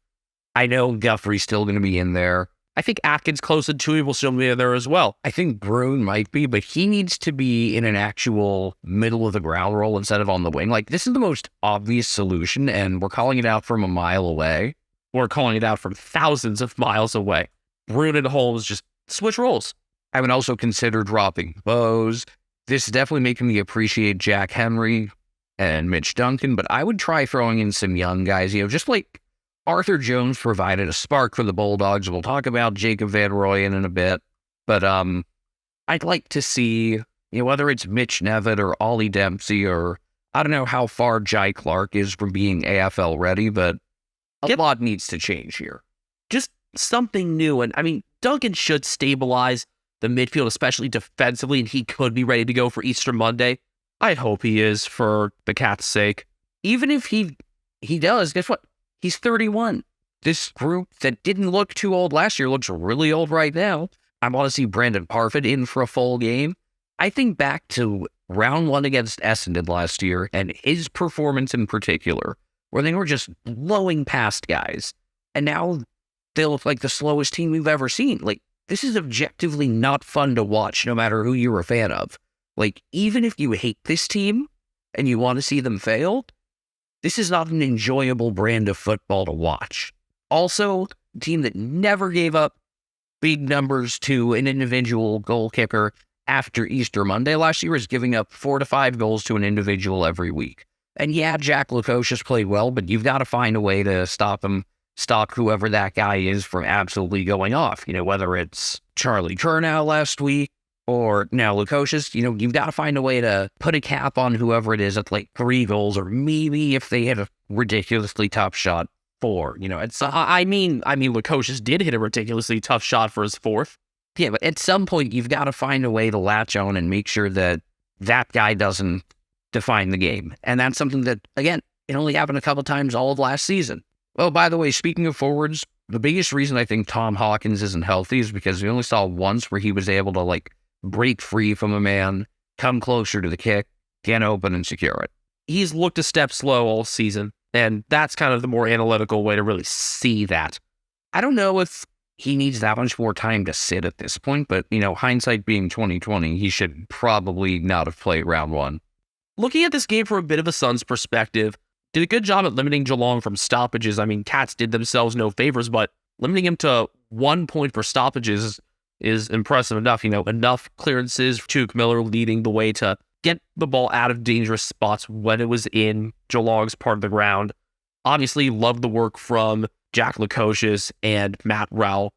I know Guthrie's still going to be in there. I think Atkins, Close, and Toohey will still be in there as well. I think Bruin might be, but he needs to be in an actual middle of the ground role instead of on the wing. Like, this is the most obvious solution, and we're calling it out from a mile away. We're calling it out from thousands of miles away. Bruin and Holmes just switch roles. I would also consider dropping Bowes. This is definitely making me appreciate Jack Henry and Mitch Duncan, but I would try throwing in some young guys, just like Arthur Jones provided a spark for the Bulldogs. We'll talk about Jacob Van Rooyen in a bit, but I'd like to see, whether it's Mitch Nevitt or Ollie Dempsey, or I don't know how far Jai Clark is from being AFL ready, but a lot needs to change here. Just something new. And I mean, Duncan should stabilize the midfield, especially defensively, and he could be ready to go for Easter Monday. I hope he is, for the Cats' sake. Even if he does, guess what? He's 31. This group that didn't look too old last year looks really old right now. I want to see Brandon Parfit in for a full game. I think back to round 1 against Essendon last year and his performance in particular, where they were just blowing past guys. And now they look like the slowest team we've ever seen. Like, this is objectively not fun to watch, no matter who you're a fan of. Like, even if you hate this team and you want to see them fail, this is not an enjoyable brand of football to watch. Also, a team that never gave up big numbers to an individual goal kicker after Easter Monday last year is giving up 4 to 5 goals to an individual every week. And yeah, Jack Lukosius played well, but you've got to find a way to stop whoever that guy is from absolutely going off. Whether it's Charlie Curnow last week or now Lukosius, you've got to find a way to put a cap on whoever it is at like 3 goals, or maybe if they hit a ridiculously tough shot, 4. I mean, Lukosius did hit a ridiculously tough shot for his 4th. Yeah, but at some point, you've got to find a way to latch on and make sure that that guy doesn't define the game. And that's something that, again, it only happened a couple times all of last season. Oh, by the way, speaking of forwards, the biggest reason I think Tom Hawkins isn't healthy is because we only saw once where he was able to, break free from a man, come closer to the kick, get open, and secure it. He's looked a step slow all season, and that's kind of the more analytical way to really see that. I don't know if he needs that much more time to sit at this point, but, hindsight being 2020, he should probably not have played round 1. Looking at this game from a bit of a Suns perspective, did a good job at limiting Geelong from stoppages. I mean, Cats did themselves no favors, but limiting him to 1 point for stoppages is impressive enough. Enough clearances, Tuke Miller leading the way to get the ball out of dangerous spots when it was in Geelong's part of the ground. Obviously, loved the work from Jack Lukosius and Matt Rowell.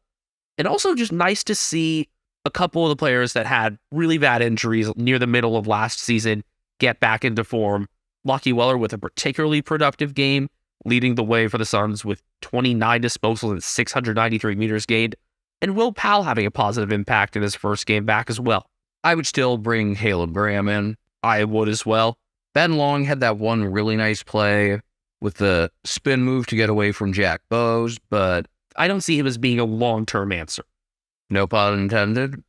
And also just nice to see a couple of the players that had really bad injuries near the middle of last season get back into form. Lachie Weller with a particularly productive game, leading the way for the Suns with 29 disposals and 693 meters gained. And Will Powell having a positive impact in his first game back as well. I would still bring Caleb Graham in. I would as well. Ben Long had that one really nice play with the spin move to get away from Jack Bowes, but I don't see him as being a long-term answer. No pun intended.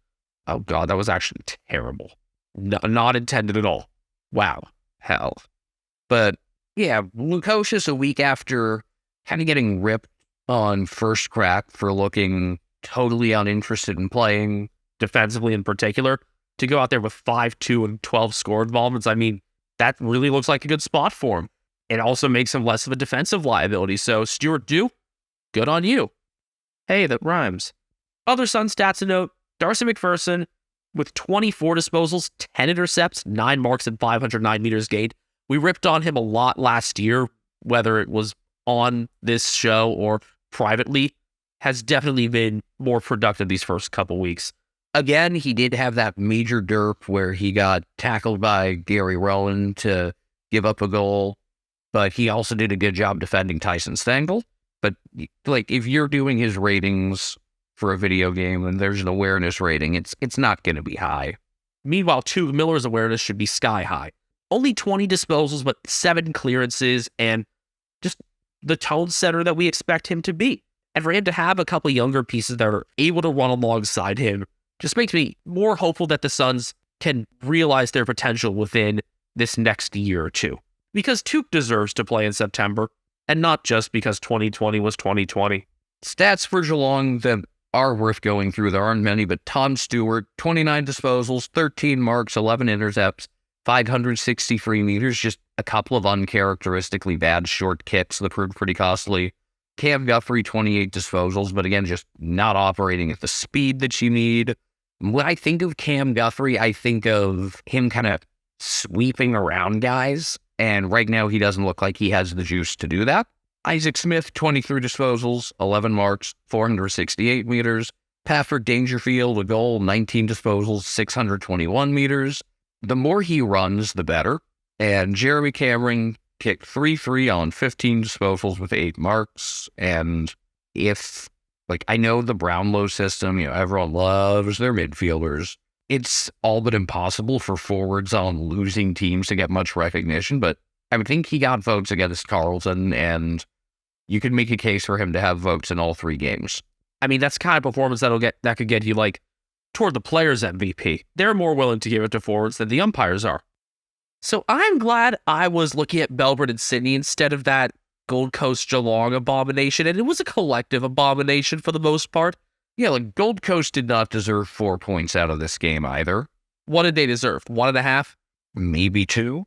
Oh God, that was actually terrible. No, not intended at all. Wow. Hell. But yeah, Lukosius, a week after kind of getting ripped on first crack for looking totally uninterested in playing. Defensively in particular, to go out there with 5-2 and 12 score involvements, I mean, that really looks like a good spot for him. It also makes him less of a defensive liability. So, Stuart Dew, good on you. Hey, that rhymes. Other Sun stats to note, Darcy McPherson with 24 disposals, 10 intercepts, 9 marks, and 509 meters gained. We ripped on him a lot last year, whether it was on this show or privately, has definitely been more productive these first couple weeks. Again, he did have that major derp where he got tackled by Gary Rowan to give up a goal, but he also did a good job defending Tyson Stengel. But like, if you're doing his ratings for a video game and there's an awareness rating, it's not going to be high. Meanwhile, Tug Miller's awareness should be sky high. Only 20 disposals, but 7 clearances, and just the tone setter that we expect him to be. And for him to have a couple younger pieces that are able to run alongside him just makes me more hopeful that the Suns can realize their potential within this next year or two. Because Tuke deserves to play in September, and not just because 2020 was 2020. Stats for Geelong that are worth going through. There aren't many, but Tom Stewart, 29 disposals, 13 marks, 11 intercepts, 563 meters, just a couple of uncharacteristically bad short kicks that proved pretty costly. Cam Guthrie, 28 disposals, but again, just not operating at the speed that you need. When I think of Cam Guthrie, I think of him kind of sweeping around guys, and right now he doesn't look like he has the juice to do that. Isaac Smith, 23 disposals, 11 marks, 468 meters. Patrick Dangerfield, a goal, 19 disposals, 621 meters. The more he runs, the better. And Jeremy Cameron kicked 3-3 on 15 disposals with 8 marks. And if, like, I know the Brownlow system, everyone loves their midfielders. It's all but impossible for forwards on losing teams to get much recognition, but I think he got votes against Carlton, and you could make a case for him to have votes in all 3 games. I mean, that's the kind of performance that could get you, like, toward the players' MVP. They're more willing to give it to forwards than the umpires are. So I'm glad I was looking at Melbourne and Sydney instead of that Gold Coast Geelong abomination, and it was a collective abomination for the most part. Yeah, like, Gold Coast did not deserve 4 points out of this game either. What did they deserve? 1.5? Maybe 2.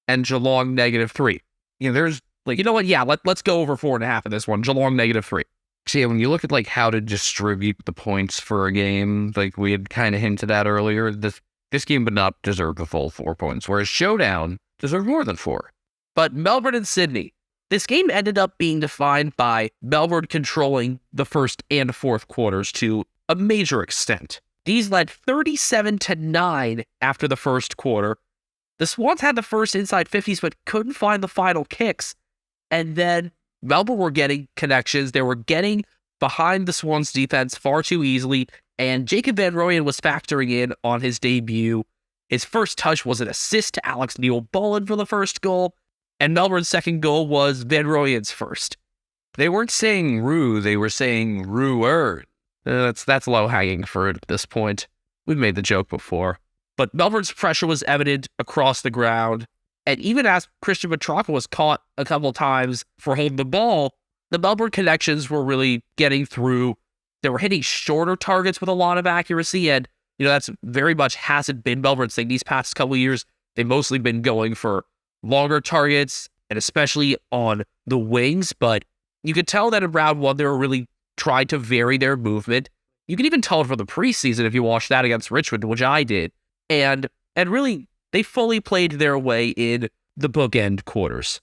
And Geelong -3. There's, like... You know what? Yeah, let's go over 4.5 in this one. Geelong -3. See, when you look at, like, how to distribute the points for a game, like we had kind of hinted at earlier, this game would not deserve the full 4 points, whereas Showdown deserved more than 4. But Melbourne and Sydney, this game ended up being defined by Melbourne controlling the first and fourth quarters to a major extent. These led 37-9 after the first quarter. The Swans had the first inside 50s, but couldn't find the final kicks. And then Melbourne were getting connections. They were getting behind the Swans defense far too easily. And Jacob Van Rooyen was factoring in on his debut. His first touch was an assist to Alex Neil-Bullen for the first goal. And Melbourne's second goal was Van Rooyen's first. They weren't saying Roo, they were saying Roo-er. That's low-hanging fruit at this point. We've made the joke before. But Melbourne's pressure was evident across the ground. And even as Christian Petrarca was caught a couple times for holding the ball, the Melbourne connections were really getting through. They were hitting shorter targets with a lot of accuracy. And, that's very much hasn't been Melbourne's thing these past couple of years. They've mostly been going for longer targets, and especially on the wings, but you could tell that in round 1, they were really trying to vary their movement. You can even tell it from the preseason if you watched that against Richmond, which I did. And really, they fully played their way in the bookend quarters.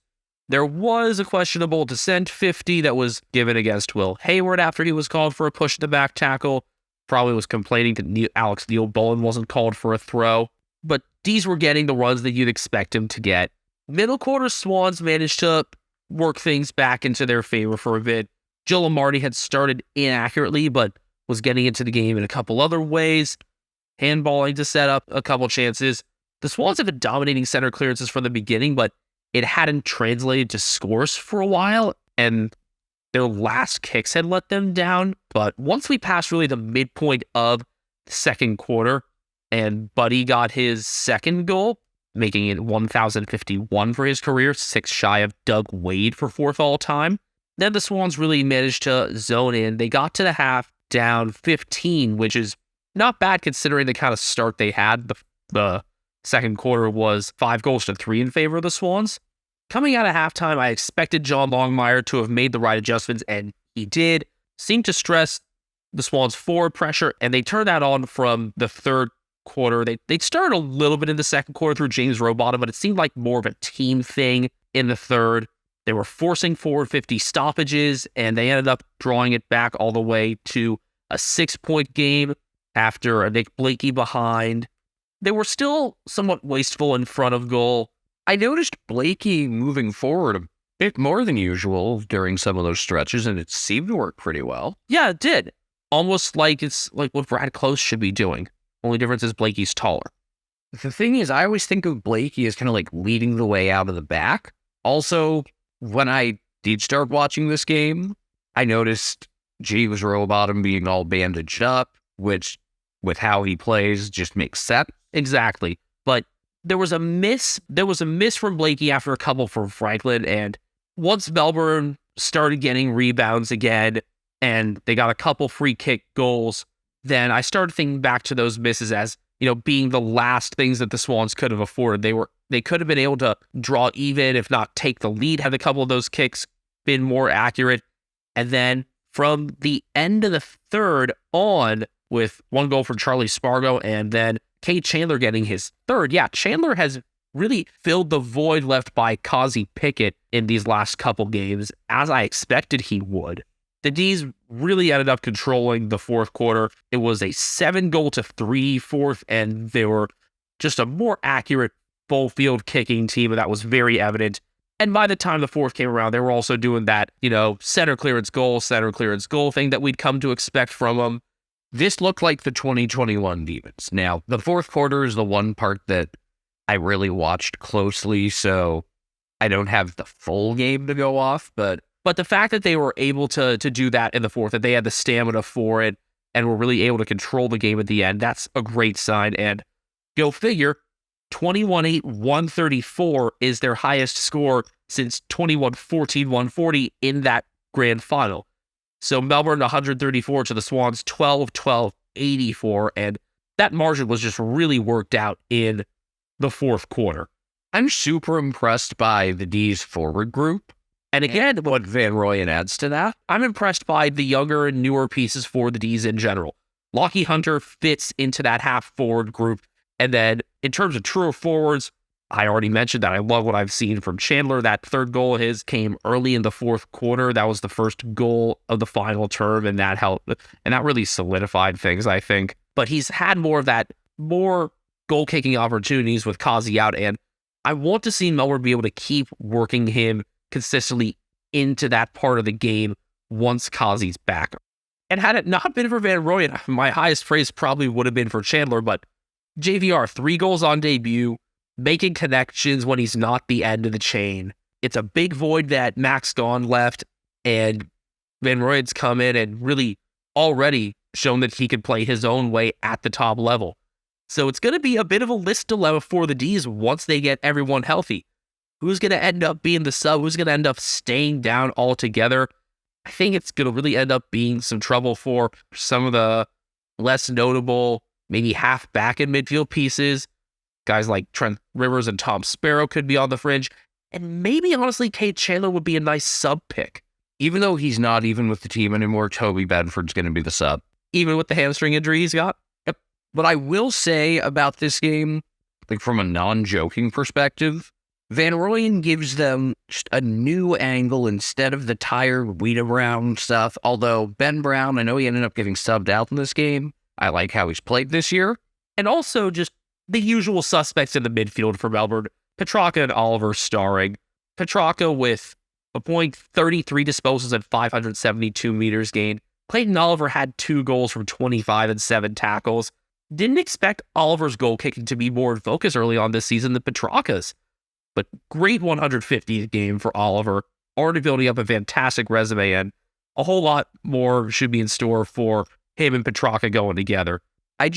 There was a questionable dissent 50 that was given against Will Hayward after he was called for a push to the back tackle. Probably was complaining that Alex Neil-Bullen wasn't called for a throw. But these were getting the runs that you'd expect him to get. Middle quarter Swans managed to work things back into their favor for a bit. Joe Lamarty had started inaccurately, but was getting into the game in a couple other ways, handballing to set up a couple chances. The Swans have been dominating center clearances from the beginning, but it hadn't translated to scores for a while, and their last kicks had let them down. But once we passed really the midpoint of the second quarter, and Buddy got his second goal, making it 1,051 for his career, 6 shy of Doug Wade for 4th all-time. Then the Swans really managed to zone in. They got to the half down 15, which is not bad considering the kind of start they had. The second quarter was 5-3 in favor of the Swans. Coming out of halftime, I expected John Longmire to have made the right adjustments, and he did. Seemed to stress the Swans' forward pressure, and they turned that on from the third quarter. They started a little bit in the second quarter through James Rowbottom, but it seemed like more of a team thing in the third. They were forcing forward 50 stoppages, and they ended up drawing it back all the way to a 6-point game after a Nick Blakey behind. They were still somewhat wasteful in front of goal. I noticed Blakey moving forward a bit more than usual during some of those stretches, and it seemed to work pretty well. Yeah, it did. Almost like it's like what Brad Close should be doing. Only difference is Blakey's taller. The thing is, I always think of Blakey as kind of like leading the way out of the back. Also, when I did start watching this game, I noticed James Rowbottom being all bandaged up, which, with how he plays, just makes sense. Exactly. But there was a miss from Blakey after a couple from Franklin, and once Melbourne started getting rebounds again, and they got a couple free kick goals, then I started thinking back to those misses as, being the last things that the Swans could have afforded. They could have been able to draw even, if not take the lead, had a couple of those kicks been more accurate. And then from the end of the third on, with one goal from Charlie Spargo and then Kate Chandler getting his third. Yeah, Chandler has really filled the void left by Kazi Pickett in these last couple games, as I expected he would. The D's really ended up controlling the fourth quarter. It was a 7-3 fourth, and they were just a more accurate full field kicking team, and that was very evident. And by the time the fourth came around, they were also doing that, center clearance goal thing that we'd come to expect from them. This looked like the 2021 Demons. Now, the fourth quarter is the one part that I really watched closely, so I don't have the full game to go off, but the fact that they were able to do that in the fourth, that they had the stamina for it and were really able to control the game at the end, that's a great sign. And go figure, 21-8-134 is their highest score since 21-14-140 in that grand final. So Melbourne 134 to the Swans 12-12-84, and that margin was just really worked out in the fourth quarter. I'm super impressed by the D's forward group. And again, what Van Rooyen adds to that. I'm impressed by the younger and newer pieces for the D's in general. Lockie Hunter fits into that half forward group. And then in terms of truer forwards, I already mentioned that I love what I've seen from Chandler. That third goal of his came early in the fourth quarter. That was the first goal of the final term, and that helped. And that really solidified things, I think. But he's had more goal-kicking opportunities with Kazi out, and I want to see Melbourne be able to keep working him consistently into that part of the game once Kazi's back. And had it not been for Van Rooyen, my highest praise probably would have been for Chandler, but JVR, 3 goals on debut, making connections when he's not the end of the chain. It's a big void that Max Gawn left, and Van Rooyen's come in and really already shown that he could play his own way at the top level. So it's going to be a bit of a list dilemma for the D's once they get everyone healthy. Who's going to end up being the sub? Who's going to end up staying down altogether? I think it's going to really end up being some trouble for some of the less notable, maybe half back and midfield pieces. Guys like Trent Rivers and Tom Sparrow could be on the fringe. And maybe, honestly, Kate Chandler would be a nice sub pick. Even though he's not even with the team anymore, Toby Bedford's going to be the sub. Even with the hamstring injury he's got? Yep. What I will say about this game, like from a non-joking perspective, Van Rooyen gives them just a new angle instead of the tired Wheater Brown stuff. Although Ben Brown, I know he ended up getting subbed out in this game. I like how he's played this year. And also just the usual suspects in the midfield for Melbourne. Petrarca and Oliver starring. Petrarca with a point 33 disposals and 572 meters gained. Clayton Oliver had 2 goals from 25 and 7 tackles. Didn't expect Oliver's goal kicking to be more in focus early on this season than Petrarca's. But great 150th game for Oliver. Already building up a fantastic resume, and a whole lot more should be in store for him and Petrarca going together. I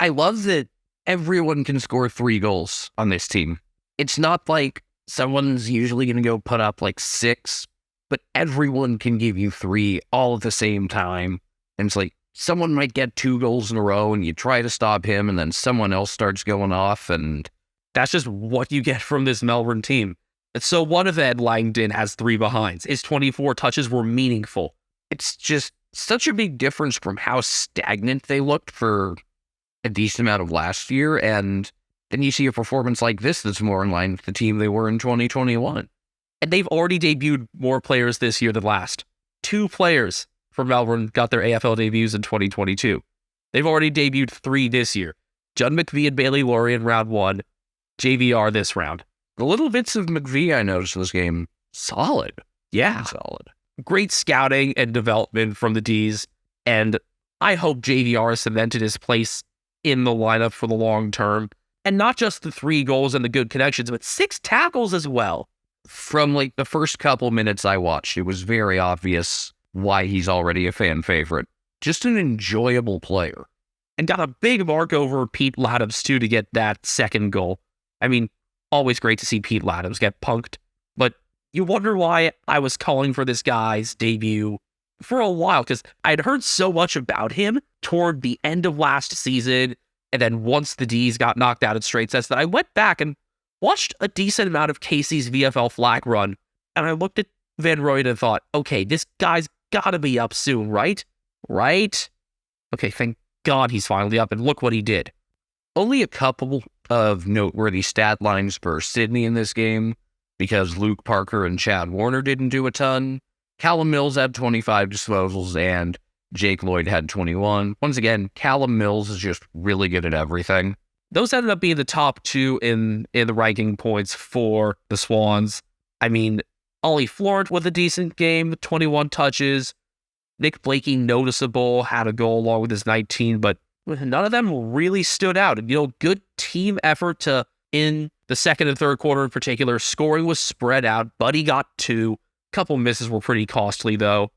love that everyone can score 3 goals on this team. It's not like someone's usually going to go put up like 6 but everyone can give you 3 all at the same time. And it's like, someone might get 2 goals in a row and you try to stop him and then someone else starts going off, and That's just what you get from this Melbourne team. So one of Ed Langdon has 3 behinds. His 24 touches were meaningful. it's just such a big difference from how stagnant they looked for a decent amount of last year. And then you see a performance like this that's more in line with the team they were in 2021. And they've already debuted more players this year than last. 2 players from Melbourne got their AFL debuts in 2022. They've already debuted 3 this year. Judd McVie and Bailey Laurie in round 1. JVR this round. The little bits of McVie I noticed in this game, solid. Yeah. Solid. Great scouting and development from the Ds. And I hope JVR has cemented his place in the lineup for the long term. And not just the 3 goals and the good connections, but 6 tackles as well. From like the first couple minutes I watched, it was very obvious why he's already a fan favorite. Just an enjoyable player. And got a big mark over Pete Laddams, too, to get that second goal. I mean, always great to see Pete Laddams get punked. But you wonder why I was calling for this guy's debut for a while, because I'd heard so much about him toward the end of last season, and then once the Ds got knocked out in straight sets, that I went back and watched a decent amount of Casey's VFL flag run, and I looked at Van Rooyen and thought, okay, this guy's gotta be up soon, right? Right? Okay, thank God he's finally up, and look what he did. Only a couple of noteworthy stat lines for Sydney in this game, because Luke Parker and Chad Warner didn't do a ton. Callum Mills had 25 disposals, and Jake Lloyd had 21. Once again, Callum Mills is just really good at everything. Those ended up being the top 2 in the ranking points for the Swans. I mean, Ollie Florent with a decent game, 21 touches. Nick Blakey, noticeable, had a goal along with his 19, but none of them really stood out. And, good team effort in the second and third quarter in particular. Scoring was spread out. Buddy got 2. Couple misses were pretty costly, though.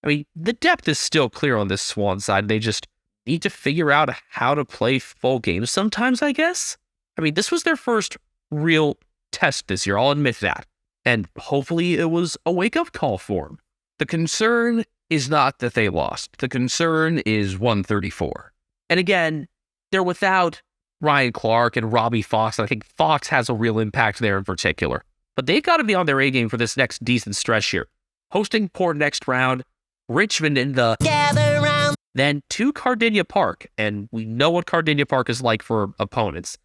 I mean, the depth is still clear on this Swan side. They just need to figure out how to play full games sometimes, I guess. I mean, this was their first real test this year, I'll admit that. And hopefully it was a wake-up call for them. The concern is not that they lost. The concern is 134. And again, they're without Ryan Clark and Robbie Fox. And I think Fox has a real impact there in particular. But they've got to be on their A game for this next decent stretch here. Hosting Port next round, Richmond in the Gather round. Then to Cardinia Park, and we know what Cardinia Park is like for opponents.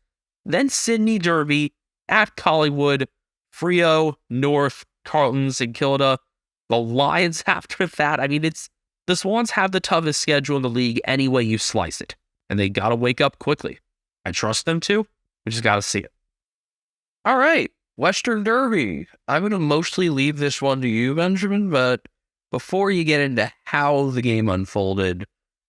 Then Sydney Derby, at Collingwood, Freo, North, Carlton, St Kilda, the Lions after that. I mean, the Swans have the toughest schedule in the league any way you slice it, and they got to wake up quickly. I trust them to. We just got to see it. All right, Western Derby. I'm going to mostly leave this one to you, Benjamin, but before you get into how the game unfolded,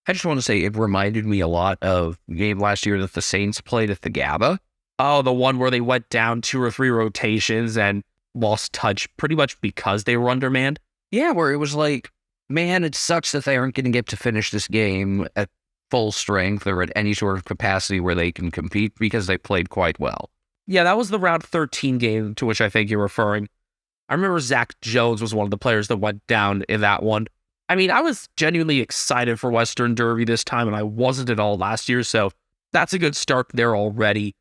I just want to say it reminded me a lot of the game last year that the Saints played at the Gabba. Oh, the one where they went down 2 or 3 rotations and lost touch pretty much because they were undermanned. Yeah, where it was like, man, it sucks that they aren't going to get to finish this game at full strength or at any sort of capacity where they can compete because they played quite well. Yeah, that was the round 13 game to which I think you're referring. I remember Zach Jones was one of the players that went down in that one. I mean, I was genuinely excited for Western Derby this time, and I wasn't at all last year, so that's a good start there already.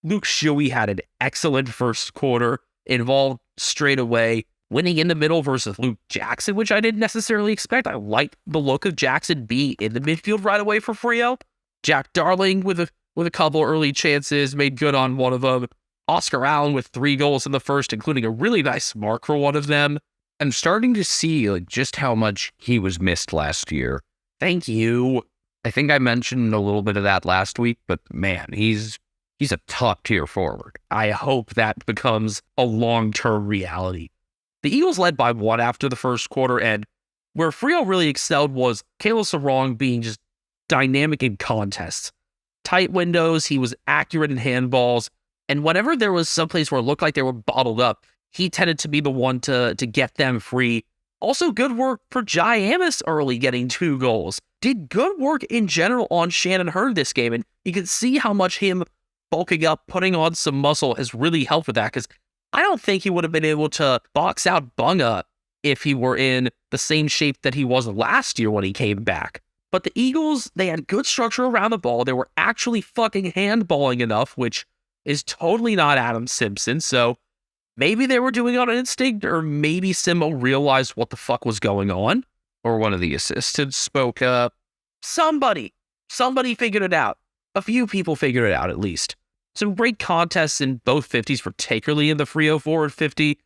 Luke Shuey had an excellent first quarter, involved straight away, winning in the middle versus Luke Jackson, which I didn't necessarily expect. I liked the look of Jackson being in the midfield right away for Freo. Jack Darling with a couple early chances, made good on one of them. Oscar Allen with 3 goals in the first, including a really nice mark for one of them. I'm starting to see just how much he was missed last year. Thank you. I think I mentioned a little bit of that last week, but man, he's a top-tier forward. I hope that becomes a long-term reality. The Eagles led by 1 after the first quarter, and where Freo really excelled was Kayla Sarong being just dynamic in contests. Tight windows, he was accurate in handballs, and whenever there was someplace where it looked like they were bottled up, he tended to be the one to get them free. Also, good work for Jai Amos early, getting 2 goals. Did good work in general on Shannon Hearn this game, and you can see how much him bulking up, putting on some muscle has really helped with that, because I don't think he would have been able to box out Bunga if he were in the same shape that he was last year when he came back. But the Eagles, they had good structure around the ball. They were actually fucking handballing enough, which is totally not Adam Simpson. So maybe they were doing it on instinct, or maybe Simo realized what the fuck was going on. Or one of the assistants spoke up. Somebody figured it out. A few people figured it out, at least. Some great contests in both 50s, particularly in the Frio forward 50.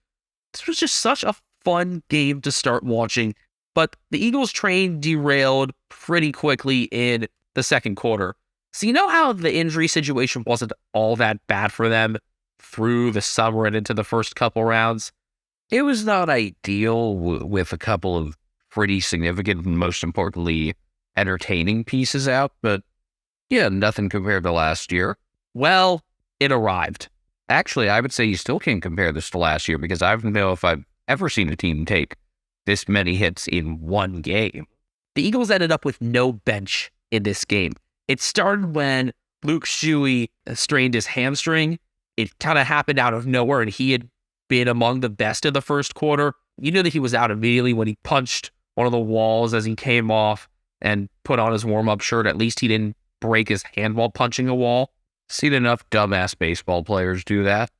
This was just such a fun game to start watching. But the Eagles train derailed pretty quickly in the second quarter. So you know how the injury situation wasn't all that bad for them through the summer and into the first couple rounds? It was not ideal with a couple of pretty significant and most importantly entertaining pieces out, but yeah, nothing compared to last year. Well, it arrived. Actually, I would say you still can't compare this to last year because I don't know if I've ever seen a team take this many hits in one game. The Eagles ended up with no bench in this game. It started when Luke Shuey strained his hamstring. It kind of happened out of nowhere, and he had been among the best in the first quarter. You knew that he was out immediately when he punched one of the walls as he came off and put on his warm-up shirt. At least he didn't break his hand while punching a wall. Seen enough dumbass baseball players do that.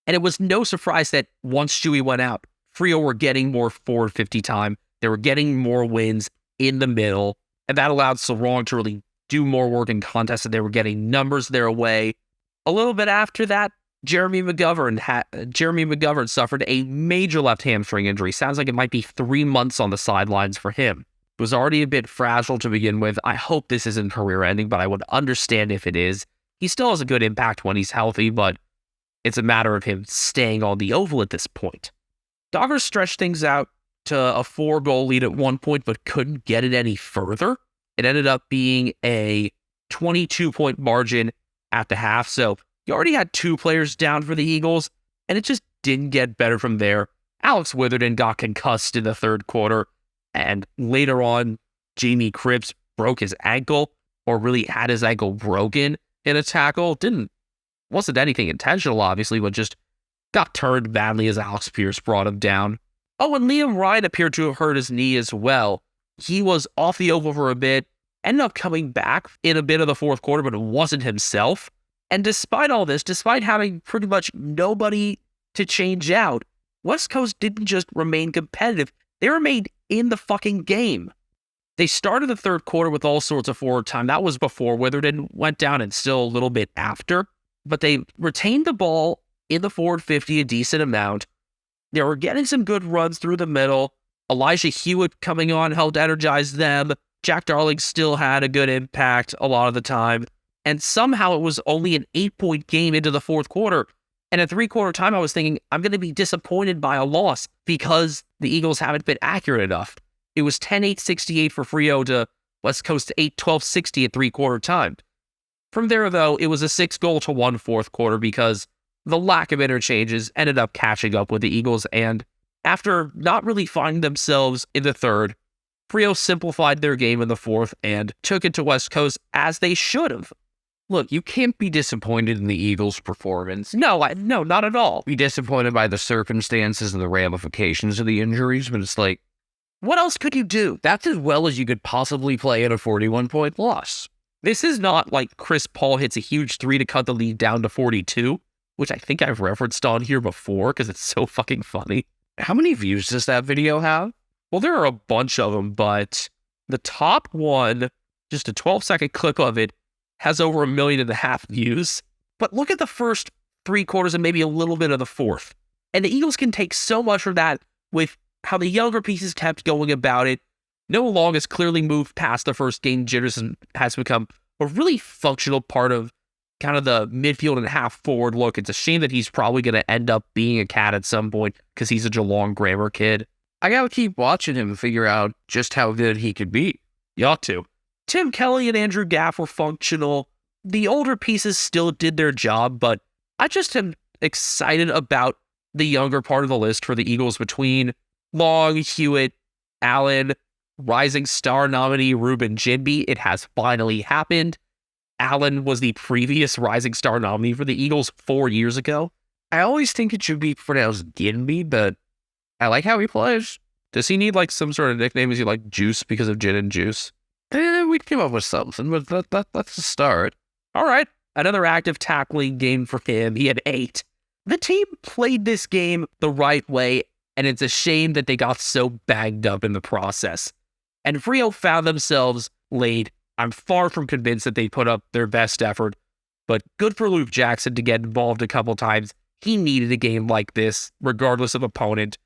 And it was no surprise that once Shuey went out, Frio were getting more forward 50 time. They were getting more wins in the middle, and that allowed Sarong to really do more work in contests, and they were getting numbers their way. A little bit after that, Jeremy McGovern suffered a major left hamstring injury. Sounds like it might be 3 months on the sidelines for him. It was already a bit fragile to begin with. I hope this isn't career-ending, but I would understand if it is. He still has a good impact when he's healthy, but it's a matter of him staying on the oval at this point. Dockers stretched things out to a 4-goal lead at one point, but couldn't get it any further. It ended up being a 22-point margin at the half, so you already had 2 players down for the Eagles, and it just didn't get better from there. Alex Witherden got concussed in the third quarter, and later on, Jamie Cripps broke his ankle, or really had his ankle broken in a tackle. Wasn't anything intentional, obviously, but just got turned badly as Alex Pierce brought him down. Oh, and Liam Ryan appeared to have hurt his knee as well. He was off the oval for a bit, ended up coming back in a bit of the fourth quarter, but it wasn't himself. And despite all this, despite having pretty much nobody to change out, West Coast didn't just remain competitive, they remained in the fucking game. They started the third quarter with all sorts of forward time. That was before Witherden went down and still a little bit after. But they retained the ball in the forward 50 a decent amount. They were getting some good runs through the middle. Elijah Hewitt coming on helped energize them. Jack Darling still had a good impact a lot of the time. And somehow it was only an 8-point game into the fourth quarter. And at three-quarter time, I was thinking, I'm going to be disappointed by a loss because the Eagles haven't been accurate enough. It was 10-8-68 for Frio to West Coast 8-12-60 at three-quarter time. From there, though, it was a 6-goal-to-1 fourth quarter because the lack of interchanges ended up catching up with the Eagles. And after not really finding themselves in the third, Frio simplified their game in the fourth and took it to West Coast as they should have. Look, you can't be disappointed in the Eagles' performance. No, not at all. Be disappointed by the circumstances and the ramifications of the injuries, but it's like, what else could you do? that's as well as you could possibly play in a 41-point loss. This is not like Chris Paul hits a huge 3 to cut the lead down to 42, which I think I've referenced on here before because it's so fucking funny. How many views does that video have? Well, there are a bunch of them, but the top one, just a 12-second clip of it, has over 1.5 million views. But look at the first 3 quarters and maybe a little bit of the fourth. And the Eagles can take so much from that with how the younger pieces kept going about it. Noah Long has clearly moved past the first game jitters and has become a really functional part of kind of the midfield and half forward look. It's a shame that he's probably going to end up being a Cat at some point because he's a Geelong grammar kid. I gotta keep watching him and figure out just how good he could be. You ought to. Tim Kelly and Andrew Gaff were functional. The older pieces still did their job, but I just am excited about the younger part of the list for the Eagles between Long, Hewitt, Allen, Rising Star nominee Ruben Jinby. It has finally happened. Allen was the previous Rising Star nominee for the Eagles 4 years ago. I always think it should be pronounced Ginby, but I like how he plays. Does he need like some sort of nickname? Is he like Juice because of gin and juice? We came up with something, but that's a start. All right. Another active tackling game for him. He had 8. The team played this game the right way, and it's a shame that they got so banged up in the process. And Frio found themselves late. I'm far from convinced that they put up their best effort, but good for Luke Jackson to get involved a couple times. He needed a game like this, regardless of opponent.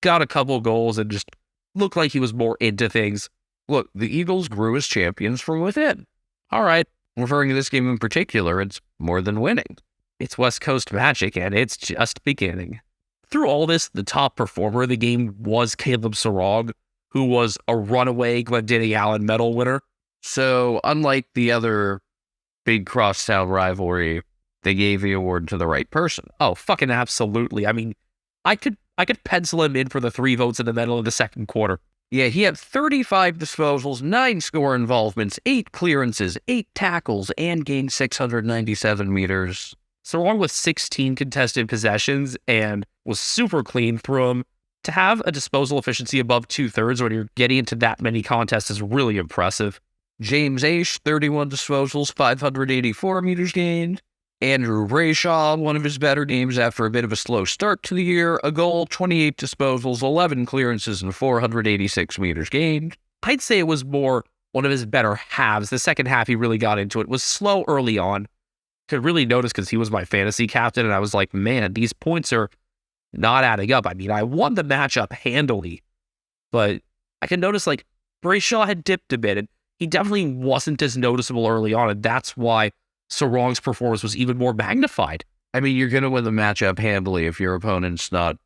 Got a couple goals and just looked like he was more into things. Look, the Eagles grew as champions from within. All right. Referring to this game in particular, it's more than winning. It's West Coast magic, and it's just beginning. Through all this, the top performer of the game was Caleb Sarog, who was a runaway Glendenning Allen medal winner. So, unlike the other big crosstown rivalry, they gave the award to the right person. Oh, fucking absolutely. I mean, I could pencil him in for the 3 votes in the medal in the second quarter. Yeah, he had 35 disposals, 9 score involvements, 8 clearances, 8 tackles, and gained 697 meters. So along with 16 contested possessions and was super clean through them, to have a disposal efficiency above 2/3 when you're getting into that many contests is really impressive. James Aish, 31 disposals, 584 meters gained. Andrew Brayshaw, one of his better games after a bit of a slow start to the year, a goal, 28 disposals, 11 clearances, and 486 meters gained. I'd say it was more one of his better halves. The second half he really got into it. Was slow early on. Could really notice because he was my fantasy captain, and I was like, man, these points are not adding up. I mean, I won the matchup handily, but I can notice like Brayshaw had dipped a bit, and he definitely wasn't as noticeable early on, and that's why Sarong's performance was even more magnified. I mean, you're going to win the matchup handily if your opponent's not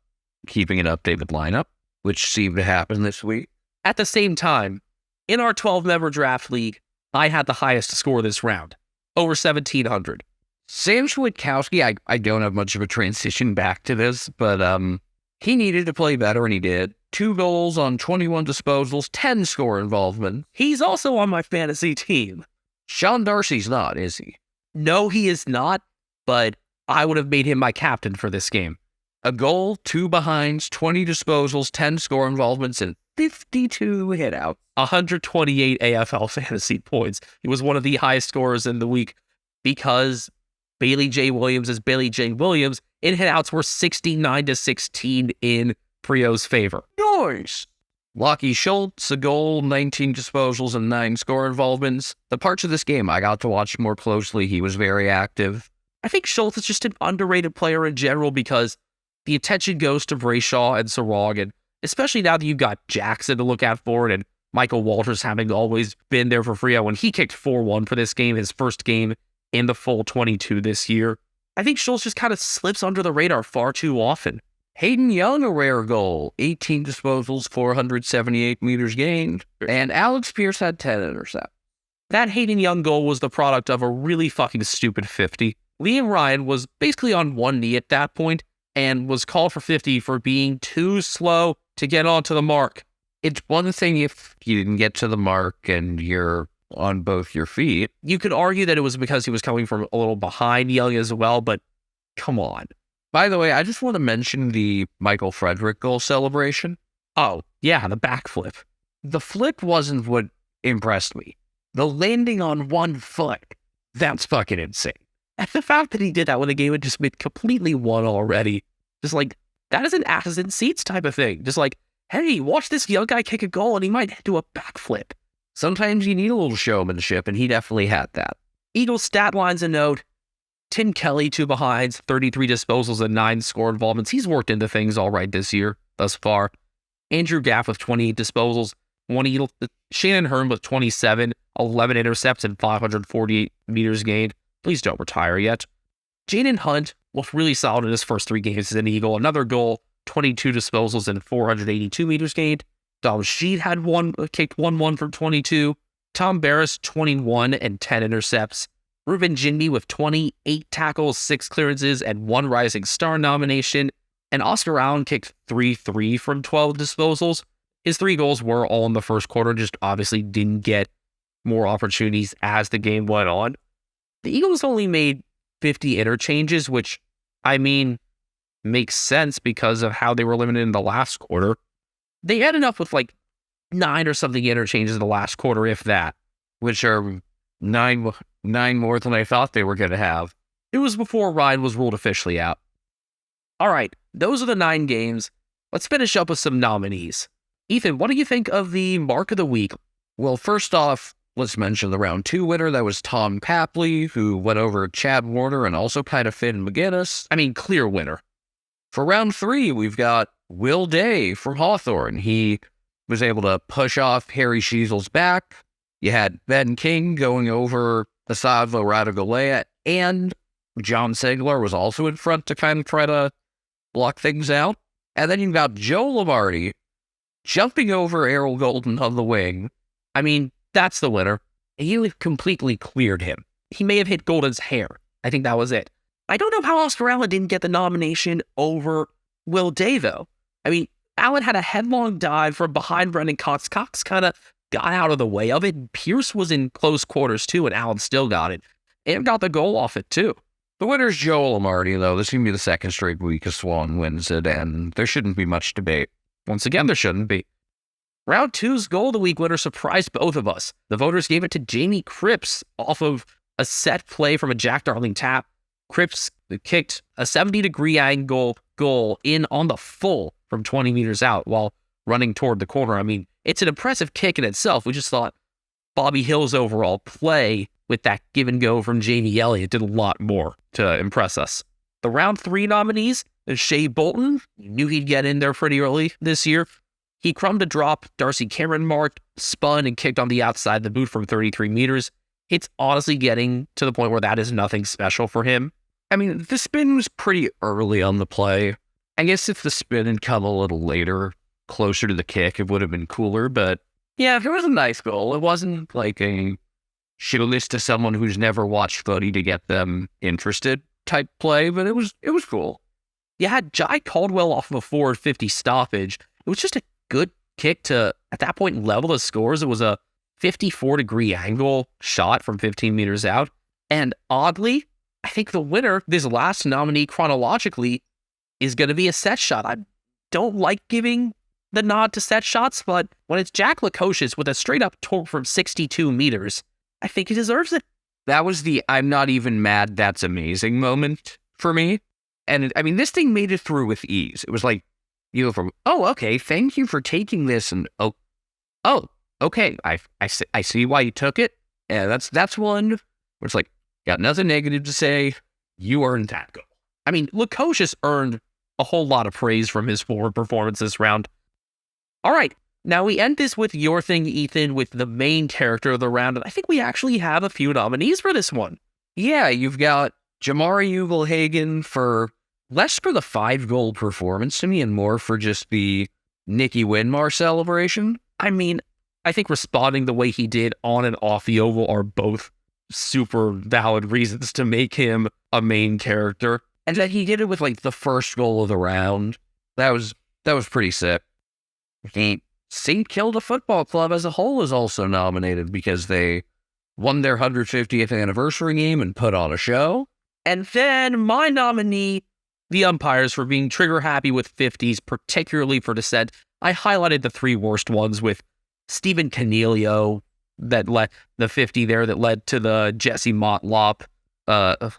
keeping an updated lineup, which seemed to happen this week. At the same time, in our 12-member draft league, I had the highest score this round, over 1,700. Sam Schwitkowski, I don't have much of a transition back to this, but he needed to play better, and he did. 2 goals on 21 disposals, 10 score involvement. He's also on my fantasy team. Sean Darcy's not, is he? No, he is not, but I would have made him my captain for this game. A goal, 2 behinds, 20 disposals, 10 score involvements, and 52 hitouts. 128 AFL fantasy points. He was one of the highest scorers in the week because Bailey J. Williams is Bailey J. Williams. In hitouts were 69-16 in Prio's favor. Nice. Lockie Schultz, a goal, 19 disposals, and 9 score involvements. The parts of this game I got to watch more closely, he was very active. I think Schultz is just an underrated player in general because the attention goes to Brayshaw and Sarog, and especially now that you've got Jackson to look out for it and Michael Walters having always been there for Frio, when he kicked 4-1 for this game, his first game in the full 22 this year. I think Schultz just kind of slips under the radar far too often. Hayden Young, a rare goal, 18 disposals, 478 meters gained, and Alex Pierce had 10 intercepts. That Hayden Young goal was the product of a really fucking stupid 50. Liam Ryan was basically on one knee at that point and was called for 50 for being too slow to get onto the mark. It's one thing if you didn't get to the mark and you're on both your feet. You could argue that it was because he was coming from a little behind Young as well, but come on. By the way, I just want to mention the Michael Frederick goal celebration. Oh, yeah, the backflip. The flip wasn't what impressed me. The landing on one foot, that's fucking insane. And the fact that he did that when the game had just been completely won already, just like, that is an asses in seats type of thing. Just like, hey, watch this young guy kick a goal and he might do a backflip. Sometimes you need a little showmanship, and he definitely had that. Eagles stat lines a note. Tim Kelly, 2 behinds, 33 disposals, and 9 score involvements. He's worked into things all right this year, thus far. Andrew Gaff with 28 disposals, 1 Eagle. Shannon Hearn with 27, 11 intercepts, and 548 meters gained. Please don't retire yet. Jaden Hunt looked really solid in his first 3 games as an Eagle. Another goal, 22 disposals, and 482 meters gained. Dom Sheed had kicked 1-1 from 22. Tom Barris, 21 and 10 intercepts. Ruben Jinby with 28 tackles, 6 clearances, and 1 Rising Star nomination. And Oscar Allen kicked 3-3 from 12 disposals. His 3 goals were all in the first quarter, just obviously didn't get more opportunities as the game went on. The Eagles only made 50 interchanges, which, I mean, makes sense because of how they were limited in the last quarter. They ended up with like 9 or something interchanges in the last quarter, if that, which are nine more than I thought they were going to have. It was before Ryan was ruled officially out. All right, those are the 9 games. Let's finish up with some nominees. Ethan, what do you think of the Mark of the Week? Well, first off, let's mention the round 2 winner. That was Tom Papley, who went over Chad Warner and also kind of Finn McGinnis. I mean, clear winner. For round 3, we've got Will Day from Hawthorne. He was able to push off Harry Sheasel's back. You had Ben King going over Asavo Radagalea, and John Segler was also in front to kind of try to block things out. And then you've got Joe Lamarty jumping over Errol Golden on the wing. I mean, that's the winner. He completely cleared him. He may have hit Golden's hair. I think that was it. I don't know how Oscar Allen didn't get the nomination over Will Day, though. I mean, Allen had a headlong dive from behind Brendan Cox. Cox kind of got out of the way of it. Pierce was in close quarters, too, and Allen still got it. And got the goal off it, too. The winner's Joe Lamarty, though. This is going to be the second straight week a Swan wins it, and there shouldn't be much debate. Once again, there shouldn't be. Round 2's Goal of the Week winner surprised both of us. The voters gave it to Jamie Cripps off of a set play from a Jack Darling tap. Cripps kicked a 70-degree angle goal in on the full from 20 meters out while running toward the corner. I mean, it's an impressive kick in itself. We just thought Bobby Hill's overall play with that give and go from Jamie Elliott did a lot more to impress us. The round 3 nominees is Shea Bolton. You knew he'd get in there pretty early this year. He crumbed a drop, Darcy Cameron marked, spun and kicked on the outside the boot from 33 meters. It's honestly getting to the point where that is nothing special for him. I mean, the spin was pretty early on the play. I guess if the spin had come a little later, closer to the kick, it would have been cooler, but yeah, it was a nice goal. It wasn't like a show this to someone who's never watched footy to get them interested type play, but it was cool. You had Jai Caldwell off of a 450 stoppage. It was just a good kick to, at that point, level the scores. It was a 54-degree angle shot from 15 meters out. And oddly, I think the winner, this last nominee chronologically, is going to be a set shot. I don't like giving the nod to set shots, but when it's Jack Lukosius with a straight-up torque from 62 meters, I think he deserves it. That was the I'm not even mad, that's amazing moment for me. And I mean, this thing made it through with ease. It was like, you go from, oh, okay, thank you for taking this, and oh, okay, I see why you took it. And that's one where it's like, got nothing negative to say, you earned that goal. I mean, Lukosius earned a whole lot of praise from his forward performance this round. All right, now we end this with your thing, Ethan, with the main character of the round, and I think we actually have a few nominees for this one. Yeah, you've got Jamarra Ugle-Hagan for less for the 5-goal performance to me and more for just the Nicky Winmar celebration. I mean, I think responding the way he did on and off the oval are both super valid reasons to make him a main character. And that he did it with like the first goal of the round. That was pretty sick. St. Kilda Football Club as a whole is also nominated because they won their 150th anniversary game and put on a show. And then my nominee, the umpires, for being trigger happy with 50s, particularly for dissent. I highlighted the 3 worst ones with Stephen Canelio, that led the 50 there that led to the Jesse Motlop, to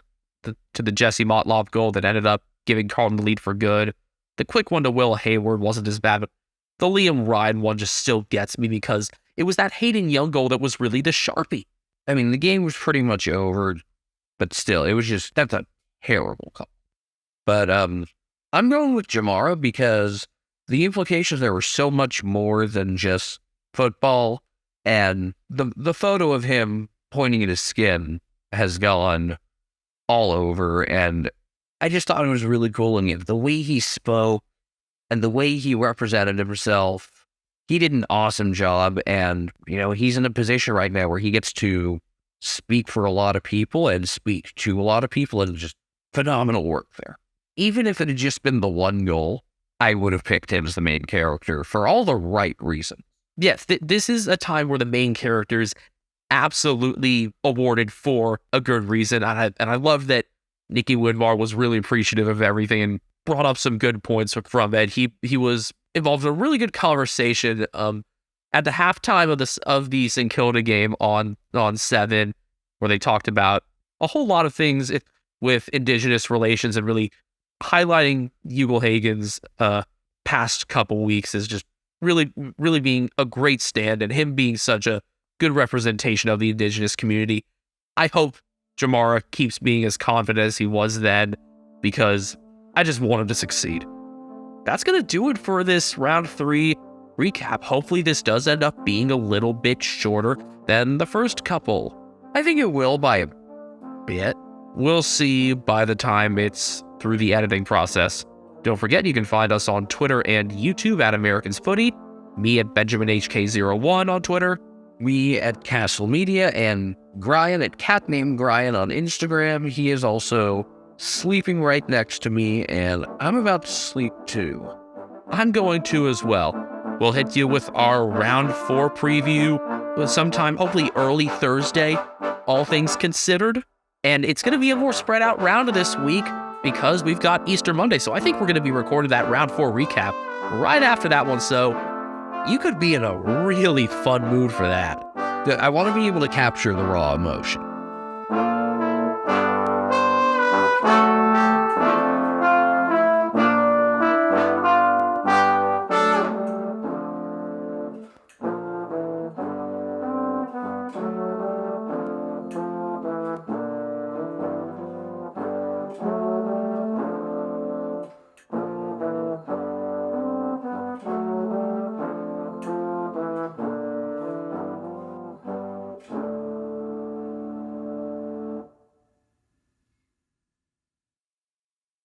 the Jesse Motlop goal that ended up giving Carlton the lead for good. The quick one to Will Hayward wasn't as bad, but the Liam Ryan one just still gets me because it was that Hayden Young goal that was really the Sharpie. I mean, the game was pretty much over, but still, it was just, that's a terrible call. But I'm going with Jamarra because the implications there were so much more than just football, and the photo of him pointing at his skin has gone all over, and I just thought it was really cool. And the way he spoke and the way he represented himself, he did an awesome job. And, he's in a position right now where he gets to speak for a lot of people and speak to a lot of people, and just phenomenal work there. Even if it had just been the one goal, I would have picked him as the main character for all the right reasons. Yes, this is a time where the main characters absolutely awarded for a good reason. And I love that Nicky Winmar was really appreciative of everything and brought up some good points from it. He was involved in a really good conversation at the halftime of the St. Kilda game on 7, where they talked about a whole lot of things with Indigenous relations and really highlighting Ugle-Hagan's past couple weeks as just really, really being a great stand and him being such a good representation of the Indigenous community. I hope Jamarra keeps being as confident as he was then, because I just want him to succeed. That's going to do it for this round 3 recap. Hopefully this does end up being a little bit shorter than the first couple. I think it will by a bit. We'll see by the time it's through the editing process. Don't forget, you can find us on Twitter and YouTube at Americans Footy, me at BenjaminHK01 on Twitter, We at Castle Media, and Brian at CatNameGrian on Instagram. He is also sleeping right next to me, and I'm about to sleep too. I'm going to as well. We'll hit you with our round 4 preview sometime, hopefully early Thursday, all things considered. And it's going to be a more spread out round this week because we've got Easter Monday. So I think we're going to be recording that round 4 recap right after that one. So you could be in a really fun mood for that. I want to be able to capture the raw emotion.